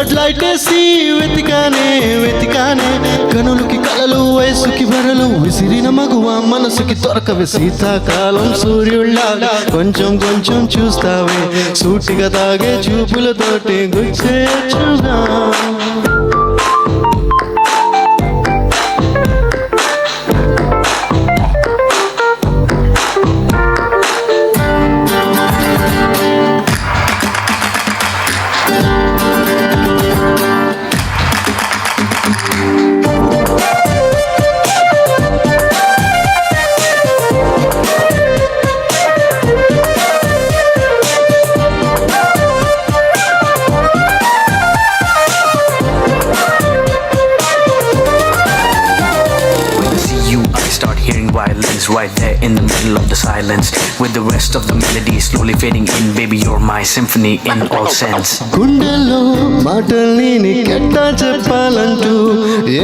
flood light వేసి వెతికానే వెతికానే కనులకి కలలు వయసుకి వరలు విసిరిన మగువ మనసుకి దొరకవే శీతాకాలం సూర్యుళ్ళ కొంచెం కొంచెం చూస్తావే సూటిగా తాగే చూపులతోటి గుచ్చేచ్చుగా Violins right there in the middle of the silence with the rest of the melody slowly fading in. Baby, you're my symphony in all sense. గుండెల్లో మాటల్ని నీకెట్టా చెప్పాలంటూ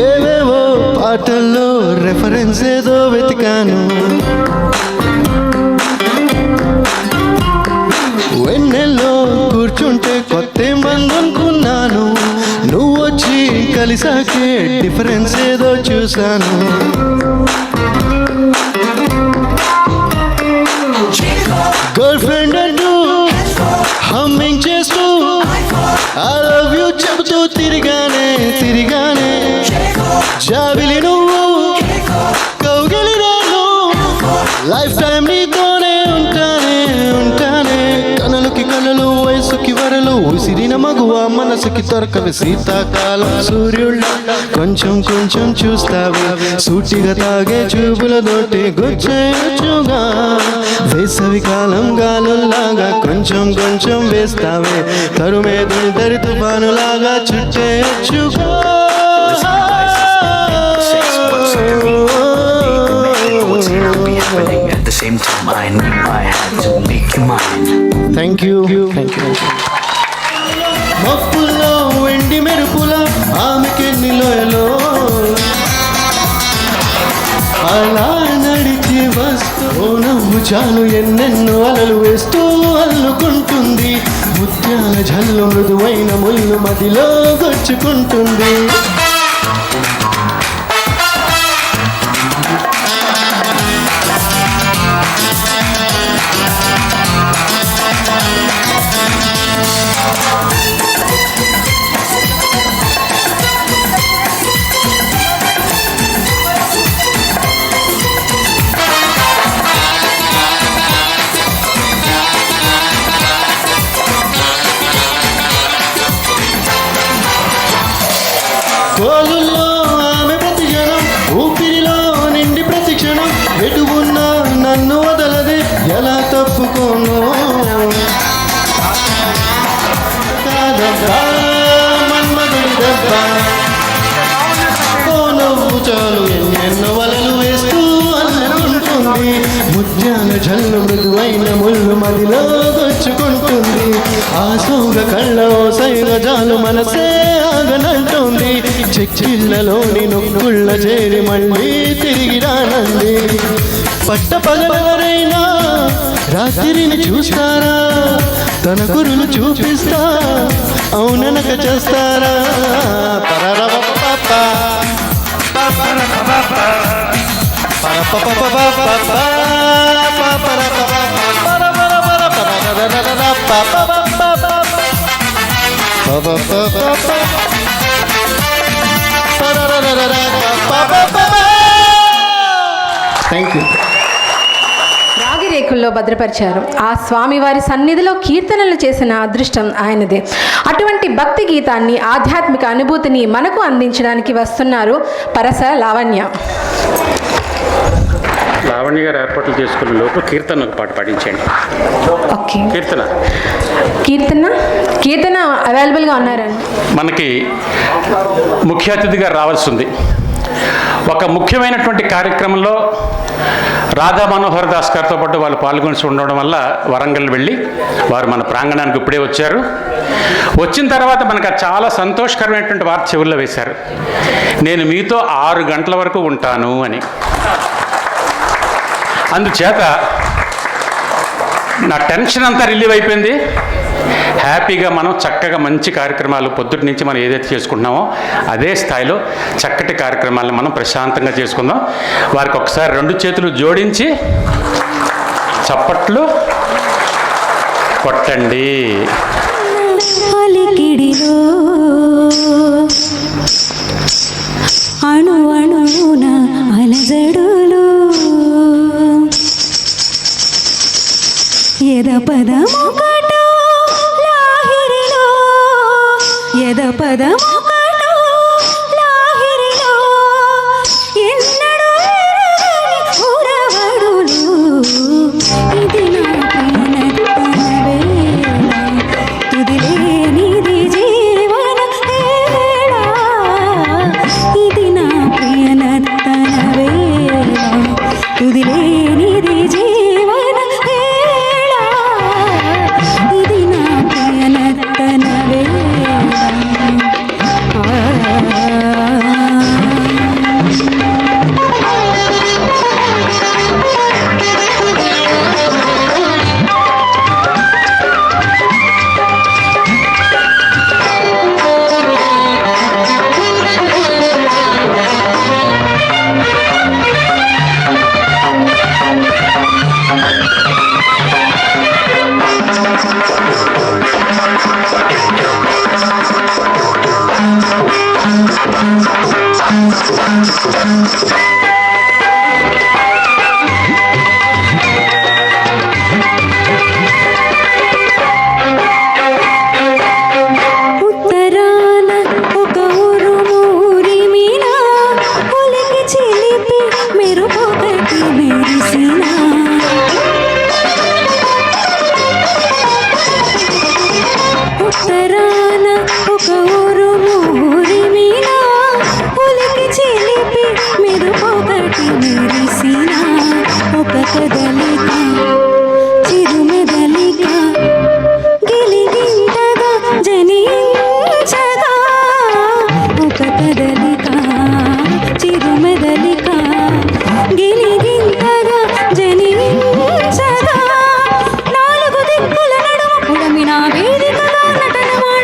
ఏవేవో పాటల్లో రెఫరెన్స్ ఏదో వెతికాను వెన్నెల్లో కూర్చుంటే కొత్త మందనుకున్నాను నువ్వు వచ్చి కలిసాకే డిఫరెన్స్ ఏదో చూశాను గర్ల్ ఫ్రెండ్ అంటూ హమ్మింగ్ చేస్తూ ఐ లవ్ యూ చెబుతూ తిరిగానే తిరిగానే జాబిలి నువ్వు కౌగిలి నేను లైఫ్ టైం నీతోనే ఉంటానే ఉంటానే కనులకి కలలు వయసుకి వరలు ఉసిరిన మగువ మనసుకి దొరకవి శీతాకాలం సూర్యుళ్ళ కొంచెం కొంచెం చూస్తావే సూటిగా తాగే చూపులతోటి గుచ్చేచ్చుగా వేసవి కాలం గాలుల్లాగా కొంచెం కొంచెం వేస్తావే తరుమే దరి తుఫానులాగా చుట్టేచ్చుగా At the same time, I knew I had to make you mine. Thank you. Thank you. మప్పుల్లో వెండి మెరుపుల ఆమెకెన్ని లోయలో అలా నడిచి వస్తూ నవ్వు చాలు ఎన్నెన్నో అలలు వేస్తూ అల్లుకుంటుంది ముత్యాల జల్లు మృదువైన ముళ్ళు మదిలో గొచ్చుకుంటుంది కోలుల్లో ఆమె ప్రతి క్షణం ఊపిరిలో నిండి ప్రతి క్షణం ఎటు ఉన్నా నన్ను వదలదే ఎలా తప్పుకోను కాదబ్బా మన్మధుడి దెబ్బ ఓ నవ్వు చాలు ఎన్నెన్నో వలలు వేస్తూ అల్లుకుంటుంది ముత్యాల జల్లు మృదువైన ముళ్ళు మదిలో గొచ్చుకుంటుంది ఆ సోగ కళ్ళ ఓ సైగ జాలు మనసే ఆగనంటుంది చెక్కిళ్ళలోని నొక్కుళ్ళ చేరి మళ్ళీ తిరిగి రానంది పట్ట పగలవరైనా రాత్రిని చూస్తారా తన కురులు చూపిస్తా అవుననక చేస్తారా థ్యాంక్ యూ రాగి రేకుల్లో భద్రపరిచారు. ఆ స్వామివారి సన్నిధిలో కీర్తనలు చేసిన అదృష్టం ఆయనదే. అటువంటి భక్తి గీతాన్ని ఆధ్యాత్మిక అనుభూతిని మనకు అందించడానికి వస్తున్నారు పరస లావణ్య. లావణ్య గారు ఏర్పాట్లు చేసుకున్న లోపు కీర్తన ఒక పాట పాటించండి. ఓకే, కీర్తన కీర్తన కీర్తన అవైలబుల్గా ఉన్నారండి. మనకి ముఖ్య అతిథిగా రావాల్సి ఉంది. ఒక ముఖ్యమైనటువంటి కార్యక్రమంలో రాధా మనోహర్ దాస్ గారితో పాటు వాళ్ళు పాల్గొని ఉండడం వల్ల వరంగల్ వెళ్ళి వారు మన ప్రాంగణానికి ఇప్పుడే వచ్చారు. వచ్చిన తర్వాత మనకు చాలా సంతోషకరమైనటువంటి వార్త చెవుల్లో వేశారు, నేను మీతో 6 గంటల వరకు ఉంటాను అని. అందుచేత నా టెన్షన్ అంతా రిలీవ్ అయిపోయింది. హ్యాపీగా మనం చక్కగా మంచి కార్యక్రమాలు పొద్దుటి నుంచి మనం ఏదైతే చేసుకుంటున్నామో అదే స్థాయిలో చక్కటి కార్యక్రమాలను మనం ప్రశాంతంగా చేసుకుందాం. వారికి ఒకసారి 2 చేతులు జోడించి చప్పట్లు కొట్టండి. అలికిడిలో అణు అణువున అలజడులు ఎద పదమొకటో లాహిరిలో ఎద పదమొకటో లాహిరిలో ఎన్నడూ ఎరగని ఉరవడులు ఇది నా ప్రియనతన వేళ తుదిలేనిది జీవన వేళ ఇది నా ప్రియనతన వేళ తుదిలేనిది జీవన వేళ ఇది నా ప్రియనతన వేళ ఉత్తరాన ఒక ఉరుమూరిమిన ఉలికి చిలిపి మెరుపొకటి మెరిసిన ఉత్తరాన ఒక ఉరుమూరిమిన ఉలికి చిలిపి మెరుపొకటి మెరిసిన ఒక కదలిక చిరుమెదలిక గిలిగింతగా జనించగా ఒక కదలిక చిరుమెదలిక గిలిగింతగా జనించగా 4 దిక్కుల నడుమ పుడమిన వేదికగా నటనమాడి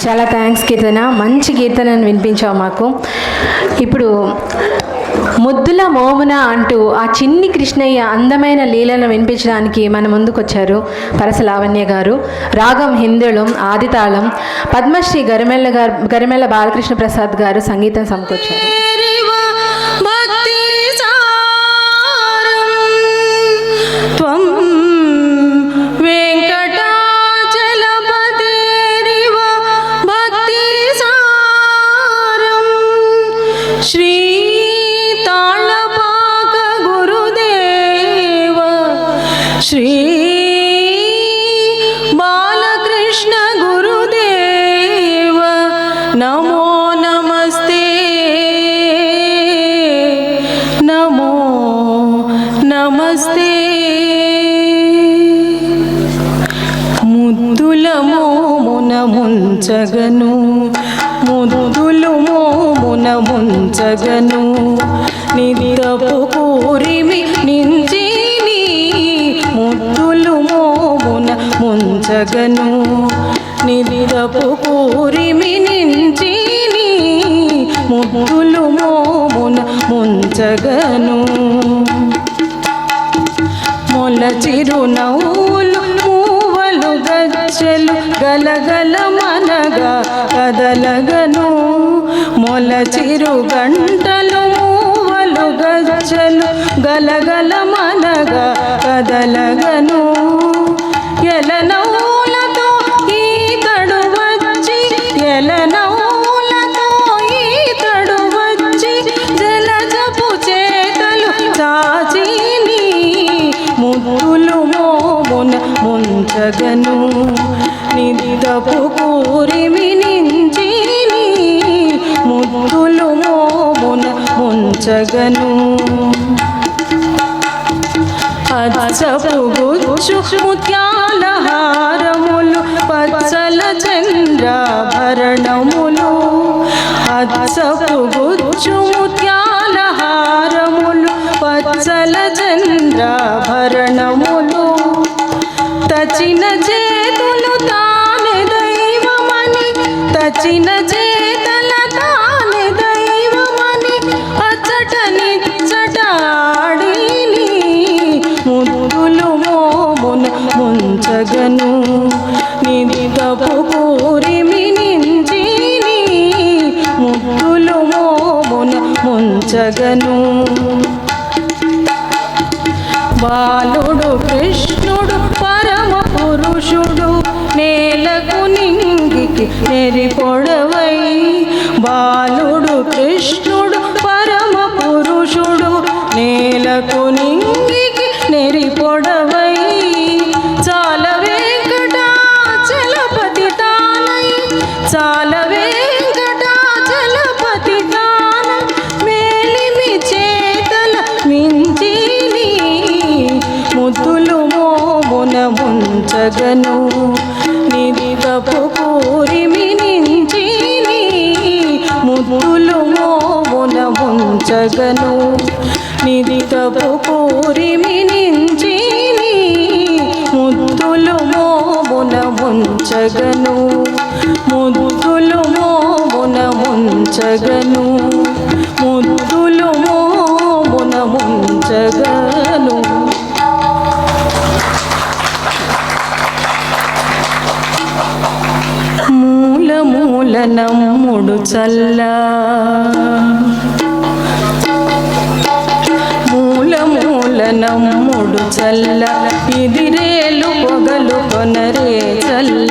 చాలా థ్యాంక్స్ కీర్తన, మంచి కీర్తనను వినిపించావు మాకు. ఇప్పుడు ముద్దుల మోమున అంటూ ఆ చిన్ని కృష్ణయ్య అందమైన లీలను వినిపించడానికి మన ముందుకొచ్చారు పరస లావణ్య గారు. రాగం హిందుళం, ఆదితాళం. పద్మశ్రీ గరిమెళ్ళ బాలకృష్ణ ప్రసాద్ గారు సంగీతం సమకూర్చారు. శ్రీ బాలకృష్ణ గురుదేవ నమో నమస్తే, నమో నమస్తే. ముద్దుల మోమున ముంచగను, ముద్దులు మోమున ముంచగను, నిద్దపు కూరిమి నించి ముద్దులు మోమున ముంచగను, నిద్దపు కూరిమి నించి ముద్దులు మోమున ముంచగను. మొల చిరునవ్వులు మూవలు గజ్జలు గలగల మనగా కదలగను, మొల చిరు గంటలు మూవలు గజ్జలు గలగల మనగా కదలగను. ఎలనౌలతో ఈతడు వచ్చి, ఎలనౌలతో ఈతడు వచ్చి, జలజపు చేతలు చాచిని ముద్దులు మోమున ముంచగను, నిద్దపు కూరిమి నించి ముద్దులు మోమున ముంచగను. అచ్చపు గుచ్చు ముత్యాల హారములు, పచ్చల చంద్రాభరణములు, అచ్చపు గుచ్చు ముత్యాల హారములు, పచ్చల చంద్రాభరణములు, తచిన చేతులు తానే దైవమని, తచిన చేతల తానే దైవమని అచ్చటనిచ్చటాడిని ముద్దులు మోమున ముంచగను, నిద్దపు కూరిమి నించి ముద్దులు మోమున ముంచగను. బాలుడు కృష్ణుడు పరమ పురుషుడు, నేలకు నింగికి నెరిపొడవై, బాలుడు కృష్ణుడు పరమ పురుషుడు, నేలకు నింగికి నెరిపొడవై, చాల వెంకటాచలపతి తానై, చాల వెంకటాచలపతి తానై, మేలిమి చేతల మించి ముద్దులు మోమున ముంచగను, నిద్దపు కూరిమి నించి ముద్దులు మోమున ముంచగను, నిద్దపు కూరిమి నించి ముద్దులు మోమున ముంచగను, ముద్దులు మోమున ముంచగను, ముద్దులు మోమున ముంచగను. మూల మూల నమ్ముడు చల్ల, మూల మూల నమ్ముడు చల్ల, ఇదిరేలు పొగలు కొనరే చల్ల,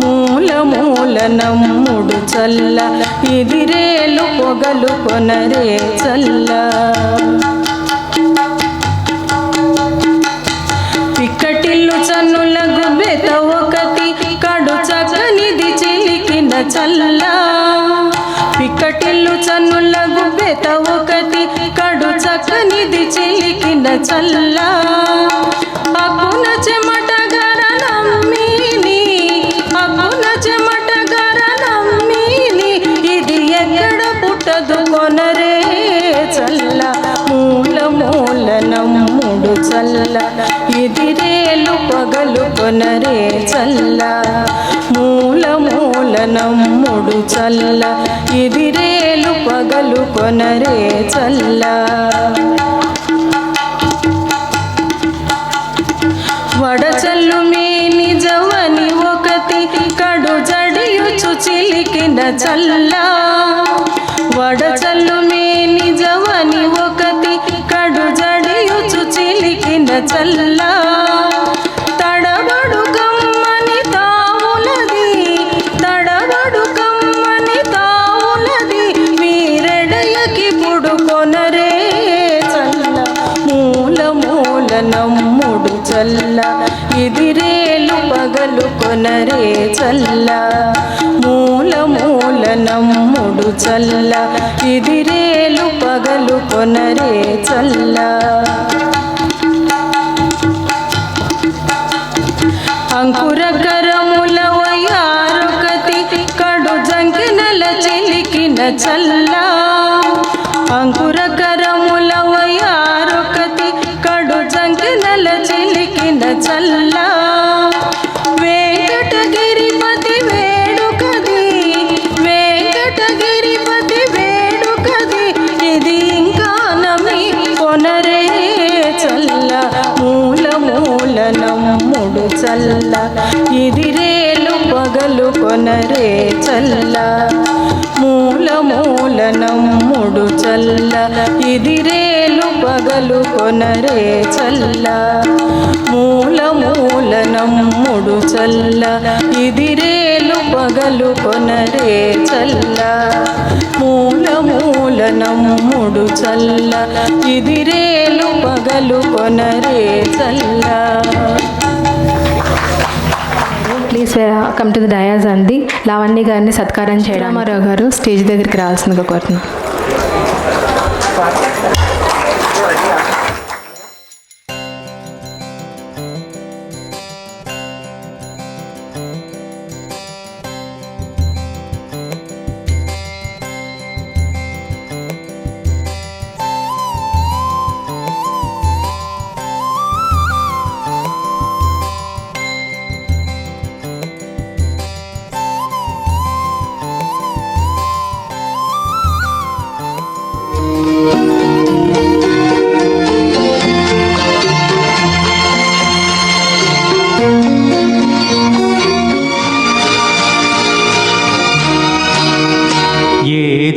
మూల మూల నమ్ముడు చల్ల, ఇదిరేలు పొగలు కొనరే చల్ల. పిక్కటిల్లు చన్నుల గుబ్బెత ఒకటి, కడు చక్కనిది చిలికిన చల్ల, పిక్కటిల్లు చన్నుల గుబ్బెత ఒకటి, కడు చక్కనిది చిలికిన చల్ల. అప్పున చెమట గర నమ్మిని, అప్పున చెమట గర నమ్మిని, ఇది ఎక్కడ పుట్టదు కొనరే చల్ల, మూల మూల నమ్ముడు చల్ల, ఇదిరేలు పగలు కొనరే చల్ల, మూల మూల నమ్ముడు చల్ల ఇదిరేలు పగలు కొనరే చల్ల వడచల్లు మీ నిజవని ఒకటి కడు జడియుచు చిలికిన చల్ల వడచల్లు మీ నిజవని ఒకటి కడు జడియుచు చిలికిన చల్ల తడబడు కమ్మని తావులది తడబడు కమ్మని తావులది వీరెడయకి పుడుకొనరే చల్ల మూల మూల నమ్ముడు చల్ల ఇదిరేలు పగలు కొనరే చల్ల మూల మూల నమ్ముడు చల్ల ఇదిరేలు పగలు కొనరే చల్ల అంకుర కరముల వయారుకతి కడు జంకినల చిలికిన చల్ల అంకుర కరముల వయారుకతి కడు జంకినల చిలికిన చల్ల వెంకటగిరిపతి వేడుకది వెంకటగిరిపతి వేడుకది ఇది ఇంకా నమి కొనరే చల్ల మూల మూల నమ్ముడు చల్ల ఇదిరేలు పగలు కొనరే చల్ల మూల మూల నమ్ముడు చల్ల ఇదిరేలు పగలు కొనరే చల్ల మూల మూల నమ్ముడు చల్ల ఇదిరేలు పగలు కొనరే చల్ల మూల మూల నమ్ముడు చల్ల ఇదిరేలు పగలు కొనరే చల్ల. Please come to the dais అండి. లావణ్య గారిని సత్కారం చేయడం రామారావు గారు స్టేజ్ దగ్గరికి రావాల్సిందిగా కోరుతున్నాం.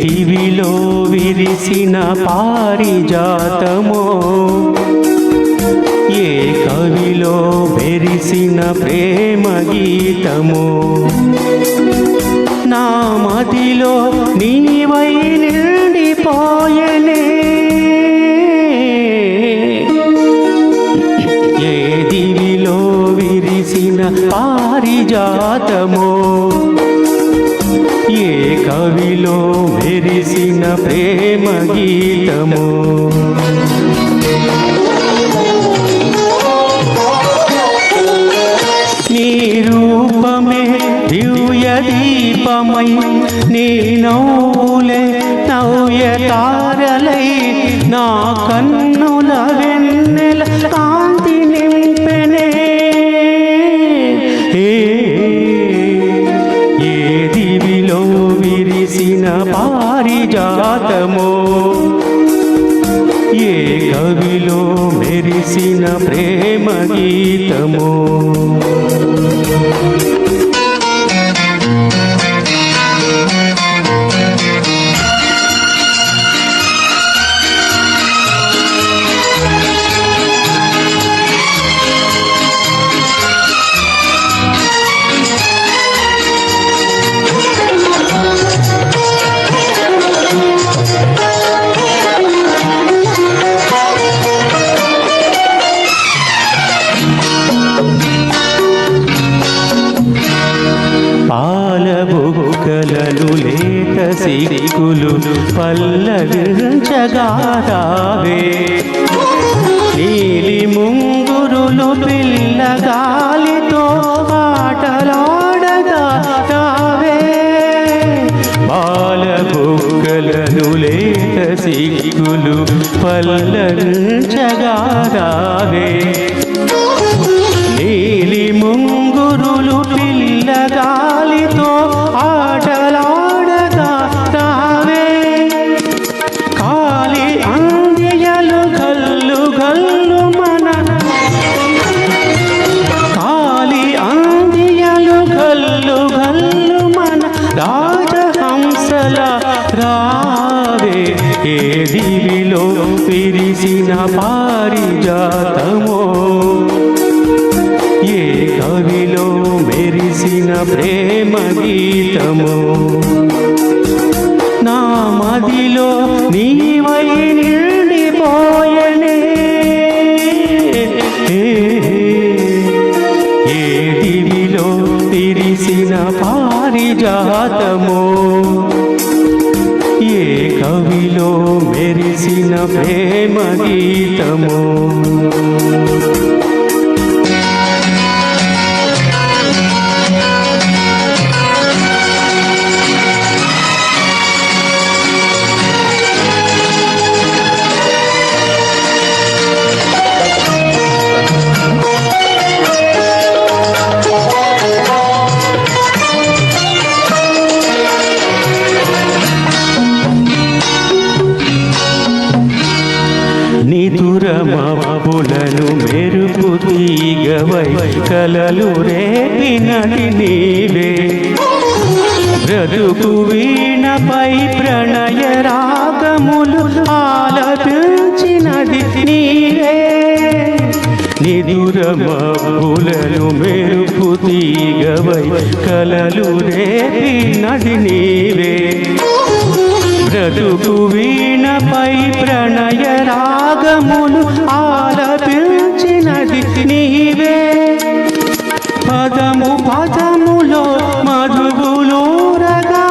దివిలో విరిసిన పారిజాతమో ఏ కవిలో వెరిసిన ప్రేమ గీతమో నా మదిలో నీవై నిండిపోయనే ఏ దివిలో విరిసిన పారిజాతమో ఏ కవిలో వెరిసిన ప్రేమ గీతము నీ రూపమే దివ్య దీపమై నీ నవ్వులే నవ్య తారలై నా కన్నుల వెన్నెల కాంతి నింపెనే విరిసిన పారిజాతమో ఏ కవిలో మెరిసిన ప్రేమ గీతమో పాలబుగ్గలలు లేత సిగ్గులు పల్లవించగారావే నీలి ముంగురులు పిల్లగాలితో ఆటలాడగా రావే పాలబుగ్గలలు లేత సిగ్గులు పల్లవించగారావే నీలి ముంగురులు పిల్లగాలితో ఆట విరిసిన పారిజాతమో ఏ కవిలో మెరిసిన ప్రేమ గీతమో నా మదిలో నీవై నిండిపోయనే ఏ దివిలో విరిసిన పారిజాతమో ఏ కవిలో మెరిసిన ప్రేమ గీతమో నిదురమబ్బులను మెరుపు తీగవై కలలు రేపినది నీవే బ్రతుకు వీణపై ప్రణయ రాగములు ఆలపించినది నీవే నిదురమబ్బులను మెరుపు తీగవై కలలు రేపినది నీవే బ్రతుకు వీణపై ప్రణయ రాగములు ఆలపించినది నీవే పదము పదములో మధువులూరగా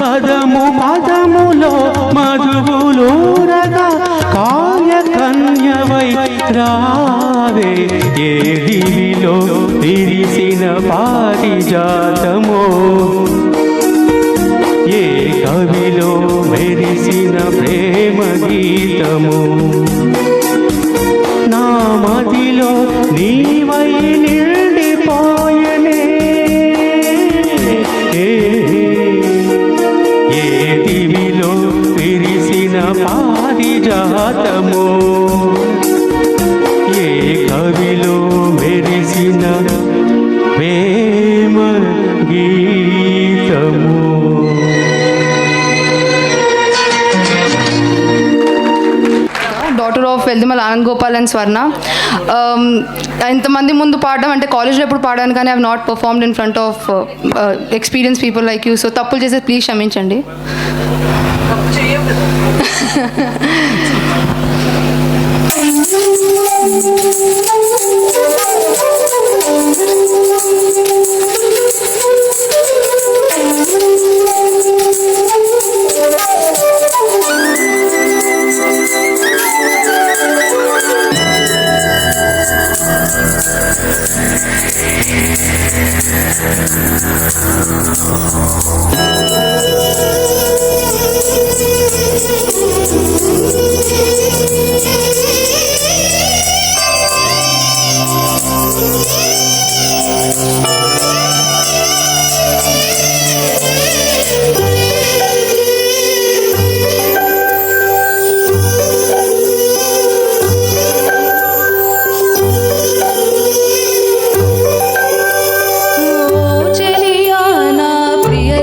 పదము పదములో మధువులూరగా కాయ కన్యవై రావే ఏ దివిలో విరిసిన పారిజాతమో ఏ కవిలో మెరిసిన ప్రేమ గీతము నా మదిలో నీవై నిండిపోయనే ఏ దివిలో విరిసిన పారిజాతము ఏ కవిలో మెరిసిన ప్రేమ గీతము daughter of Veldimal Anand Gopal and Swarna. ఇంతమంది ముందు పాడడం అంటే కాలేజ్లో ఎప్పుడు పాడాను కానీ I have not performed in front of experience people like you. So తప్పులు చేస్తే ప్లీజ్ క్షమించండి.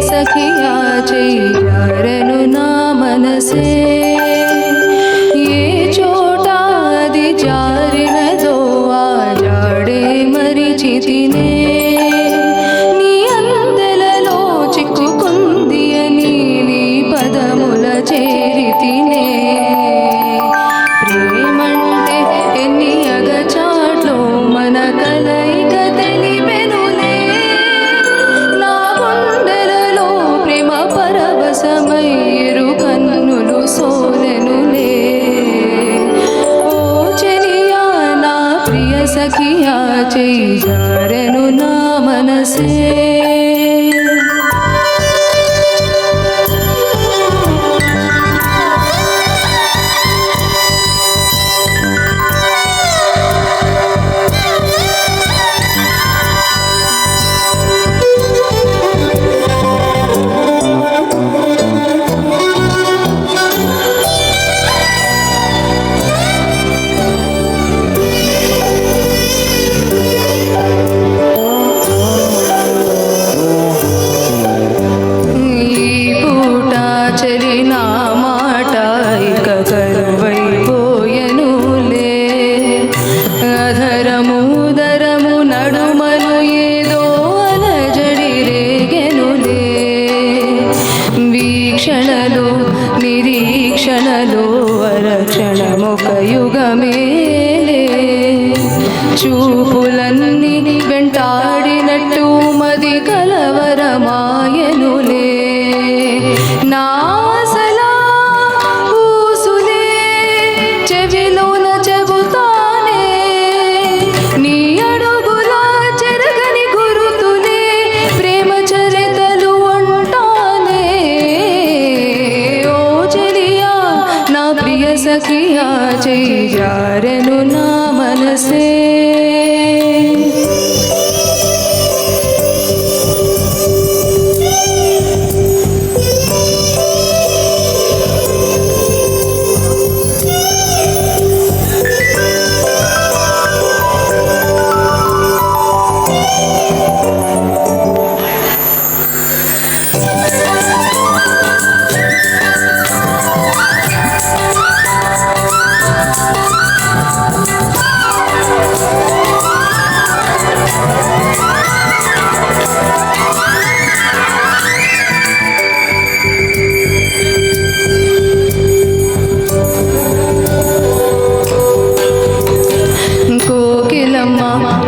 सखिया चैरनु ना मनसे చూపులన్నీ వెంటాడినట్టు మది కలవరమాయనులే నాసలా ఊసులే చెవిలోన చెబుతానే నీ అడుగుల చెరగని గురుతులే ప్రేమ చరితలు అంటానే ఓ చెలియా నా ప్రియ సఖియా చెయ్యి జారెను నా మనసే కోకిలమ్మ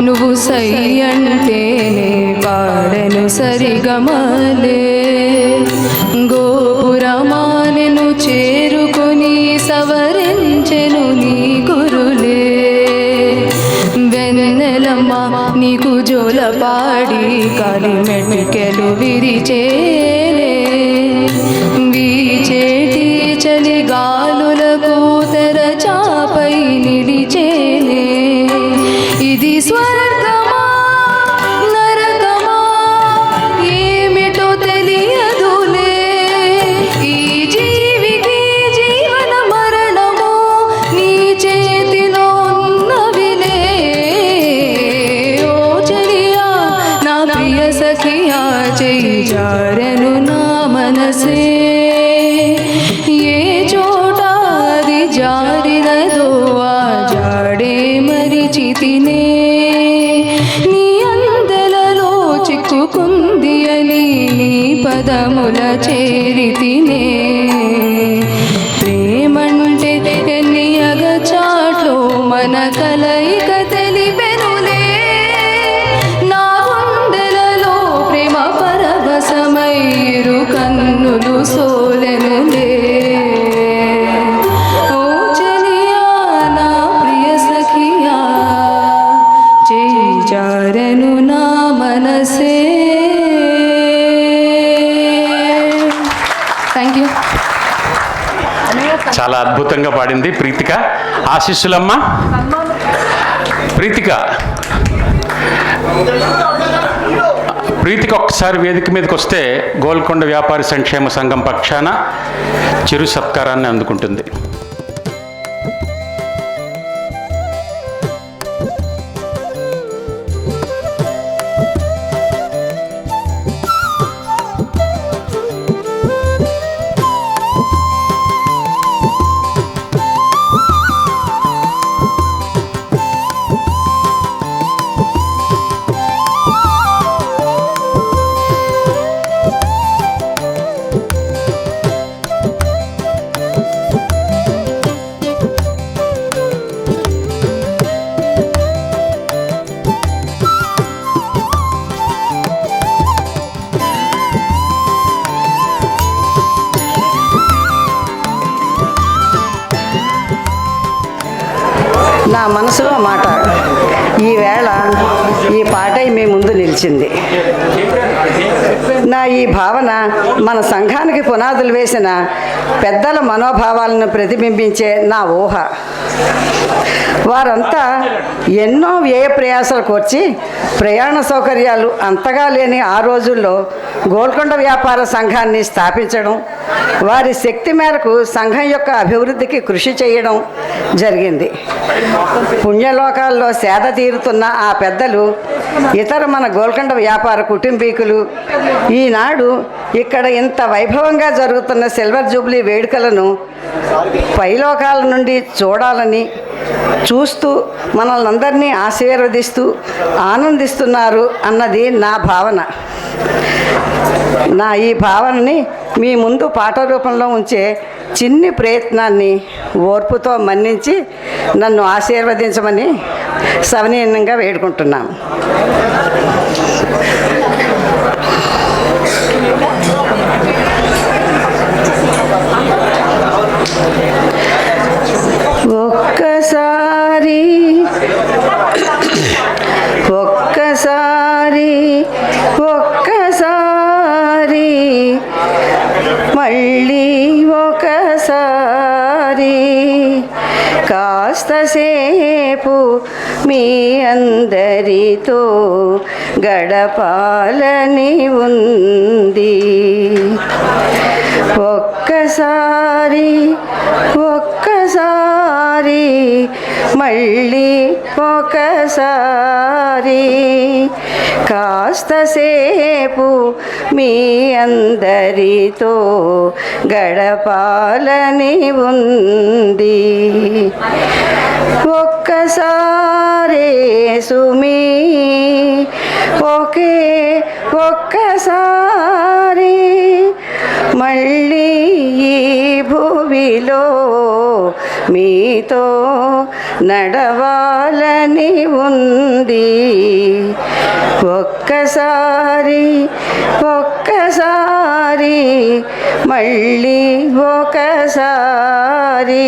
నువ్వు సై అంటేనే పాడెను సరిగమలే గోపురమానెను చేరుకొని సవరించెను నీ గురులే వెన్నెలమ్మ నీకు జోలపాడి కలిమెటికెలు విరిచేలే వీచేటి చలిగాలులకు తెరచాపై నిలిచేలే ఇది స్వర్గమా నరకమా ఏమిటో తెలియదులే ఈ జీవికి జీవన మరణము నీ చేతిలో ఉన్నవిలే ఓ చెలియా నా ప్రియ సఖియా చెయ్యి జారెను నా మనసే ఏ చోట అది జారినదో ఆ జాడే మరిచితినే నీ అందెలలో చిక్కుకుంది అని నీ పదముల చేరితినే ప్రేమంటే ఎన్ని అగచాట్లు మన కలయిక తెలిపెనులే నా గుండెలలో ప్రేమ పరవశమై ఇరు కన్నులు సోలెనులే ఓ చెలియా నా ప్రియ సఖియా చెయ్యి జారెను నా మనసే థ్యాంక్ యూ చాలా అద్భుతంగా పాడింది ప్రీతిక. ఆశీస్సులమ్మ. ప్రీతిక ఒక్కసారి వేదిక మీదకి వస్తే గోల్కొండ వ్యాపారి సంక్షేమ సంఘం పక్షాన చిరు సత్కారాన్ని అందుకుంటుంది. నా మనసులో మాట ఈవేళ ఈ పాటై మీ ముందు నిలిచింది. నా ఈ భావన మన సంఘానికి పునాదులు వేసిన పెద్దల మనోభావాలను ప్రతిబింబించే నా ఊహ. వారంతా ఎన్నో వ్యయ ప్రయాసాలు కోర్చి ప్రయాణ సౌకర్యాలు అంతగా లేని ఆ రోజుల్లో గోల్కొండ వ్యాపార సంఘాన్ని స్థాపించడం, వారి శక్తి మేరకు సంఘం యొక్క అభివృద్ధికి కృషి చేయడం జరిగింది. పుణ్యలోకాల్లో సేద తీరుతున్న ఆ పెద్దలు, ఇతర మన గోల్కొండ వ్యాపార కుటుంబీకులు ఈనాడు ఇక్కడ ఇంత వైభవంగా జరుగుతున్న సిల్వర్ జూబ్లీ వేడుకలను పైలోకాల నుండి చూడాలని, చూస్తూ మనల్ని అందరినీ ఆశీర్వదిస్తూ ఆనందిస్తున్నారు అన్నది నా భావన. నా ఈ భావనని మీ ముందు పాట రూపంలో ఉంచే చిన్ని ప్రయత్నాన్ని ఓర్పుతో మన్నించి నన్ను ఆశీర్వదించమని సవినీయంగా వేడుకుంటున్నాను. ఒక్కసారి మళ్ళీ ఒకసారి కాస్తసేపు మీ అందరితో గడపాలని ఉంది. ఒక్కసారి మళ్ళీ ఒకసారి కాస్తసేపు మీ అందరితో గడపాలని ఉంది. ఒక్కసారి సుమీ ఒక్కసారి మళ్ళీ ఈ భువిలో మీతో నడవాలని ఉంది. ఒక్కసారి మళ్ళీ ఒకసారి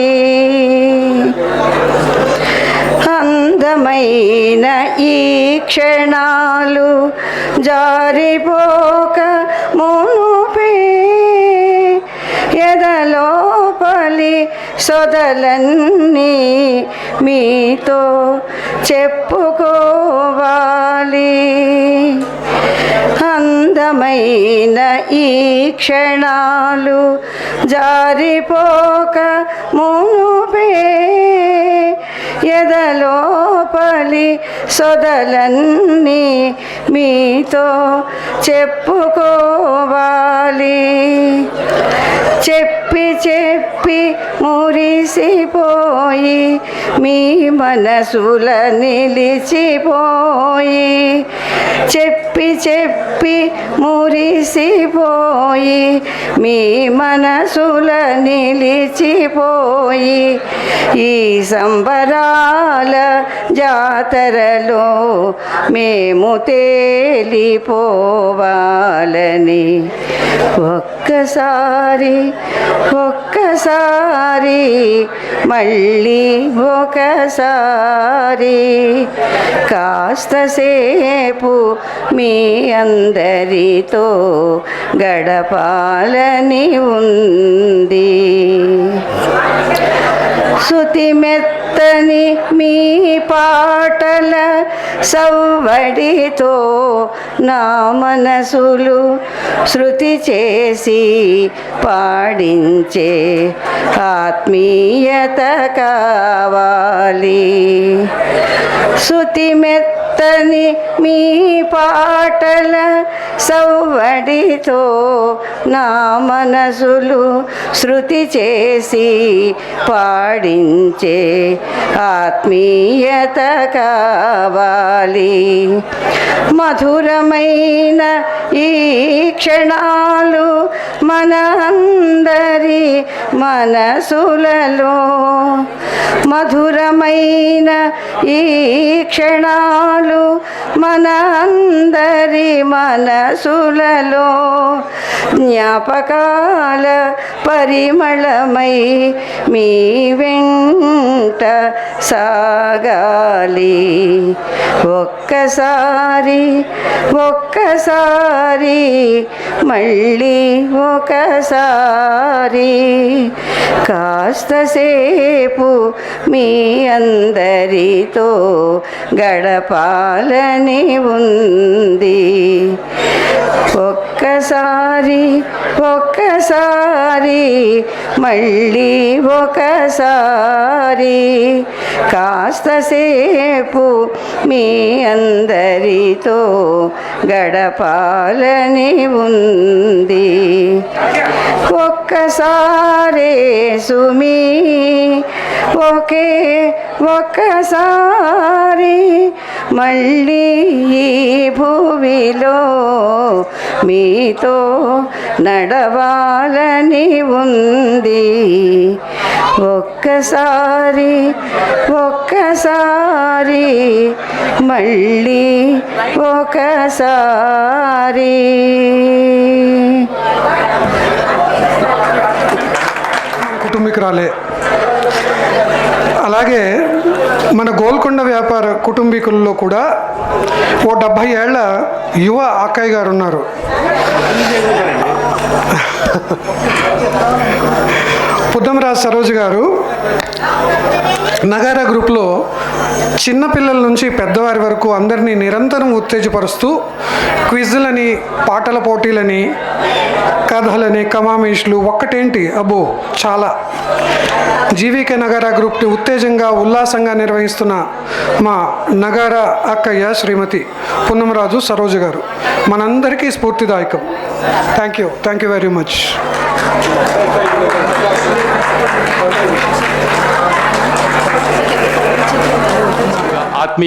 అందమైన ఈ క్షణాలు జారిపోక మునుపే ఎదలోపలి సొదలన్నీ మీతో చెప్పుకోవాలి. అందమైన ఈ క్షణాలు జారిపోక మునుపే ఎదలోపలి సొదలన్నీ మీతో చెప్పుకోవాలి. చెప్పి మురిసిపోయి మీ మనసుల నిలిచిపోయి చెప్పి మురిసిపోయి మీ మనసుల నిలిచిపోయి ఈ సంబరాల జాతరలో మేము తేలిపోవాలని ఒక్కసారి మళ్ళీ ఒకసారి కాస్తసేపు మీ అందరితో గడపాలని ఉంది. శృతిమెత్తని మీ పాటల సవ్వడితో నా మనసులు శృతి చేసి పాడించే ఆత్మీయత కావాలి. శృతిమెత్తని మీ పాటల సవ్వడితో నా మనసులు శృతి చేసి పాడించే ఆత్మీయత కావాలి. మధురమైన ఈ క్షణాలు మన అందరి మనసులలో మధురమైన ఈ క్షణాలు మన అందరి మనసులలో జ్ఞాపకాల పరిమళమై మీ వెంట సాగాలి. ఒక్కసారి మళ్ళీ ఒకసారి కాస్తసేపు మీ అందరితో గడపాలని ఉంది. ఒక్కసారి మళ్ళీ ఒకసారి కాస్తసేపు మీ అందరితో గడపాలని ఉంది. ఒక్కసారి సుమీ ఒకే ఒక్కసారి మళ్ళీ ఈ భూమిలో మీతో నడవాలని ఉంది. ఒక్కసారి మళ్ళీ ఒకసారి. కుటుంబీకురాలే. అలాగే మన గోల్కొండ వ్యాపార కుటుంబీకుల్లో కూడా ఓ 70 ఏళ్ల యువ అక్కయ్య గారు ఉన్నారు. పుద్దమరాజు సరోజ్ గారు నగారా గ్రూప్లో చిన్నపిల్లల నుంచి పెద్దవారి వరకు అందరినీ నిరంతరం ఉత్తేజపరుస్తూ క్విజ్లని, పాటల పోటీలని, కథలని, కమామేష్లు ఒక్కటేంటి అబ్బో చాలా. జీవీకే నగారా గ్రూప్ని ఉత్తేజంగా ఉల్లాసంగా నిర్వహిస్తున్న మా నగారా అక్కయ్య శ్రీమతి పున్నమరాజు సరోజ గారు మనందరికీ స్ఫూర్తిదాయకం. Thank you very much.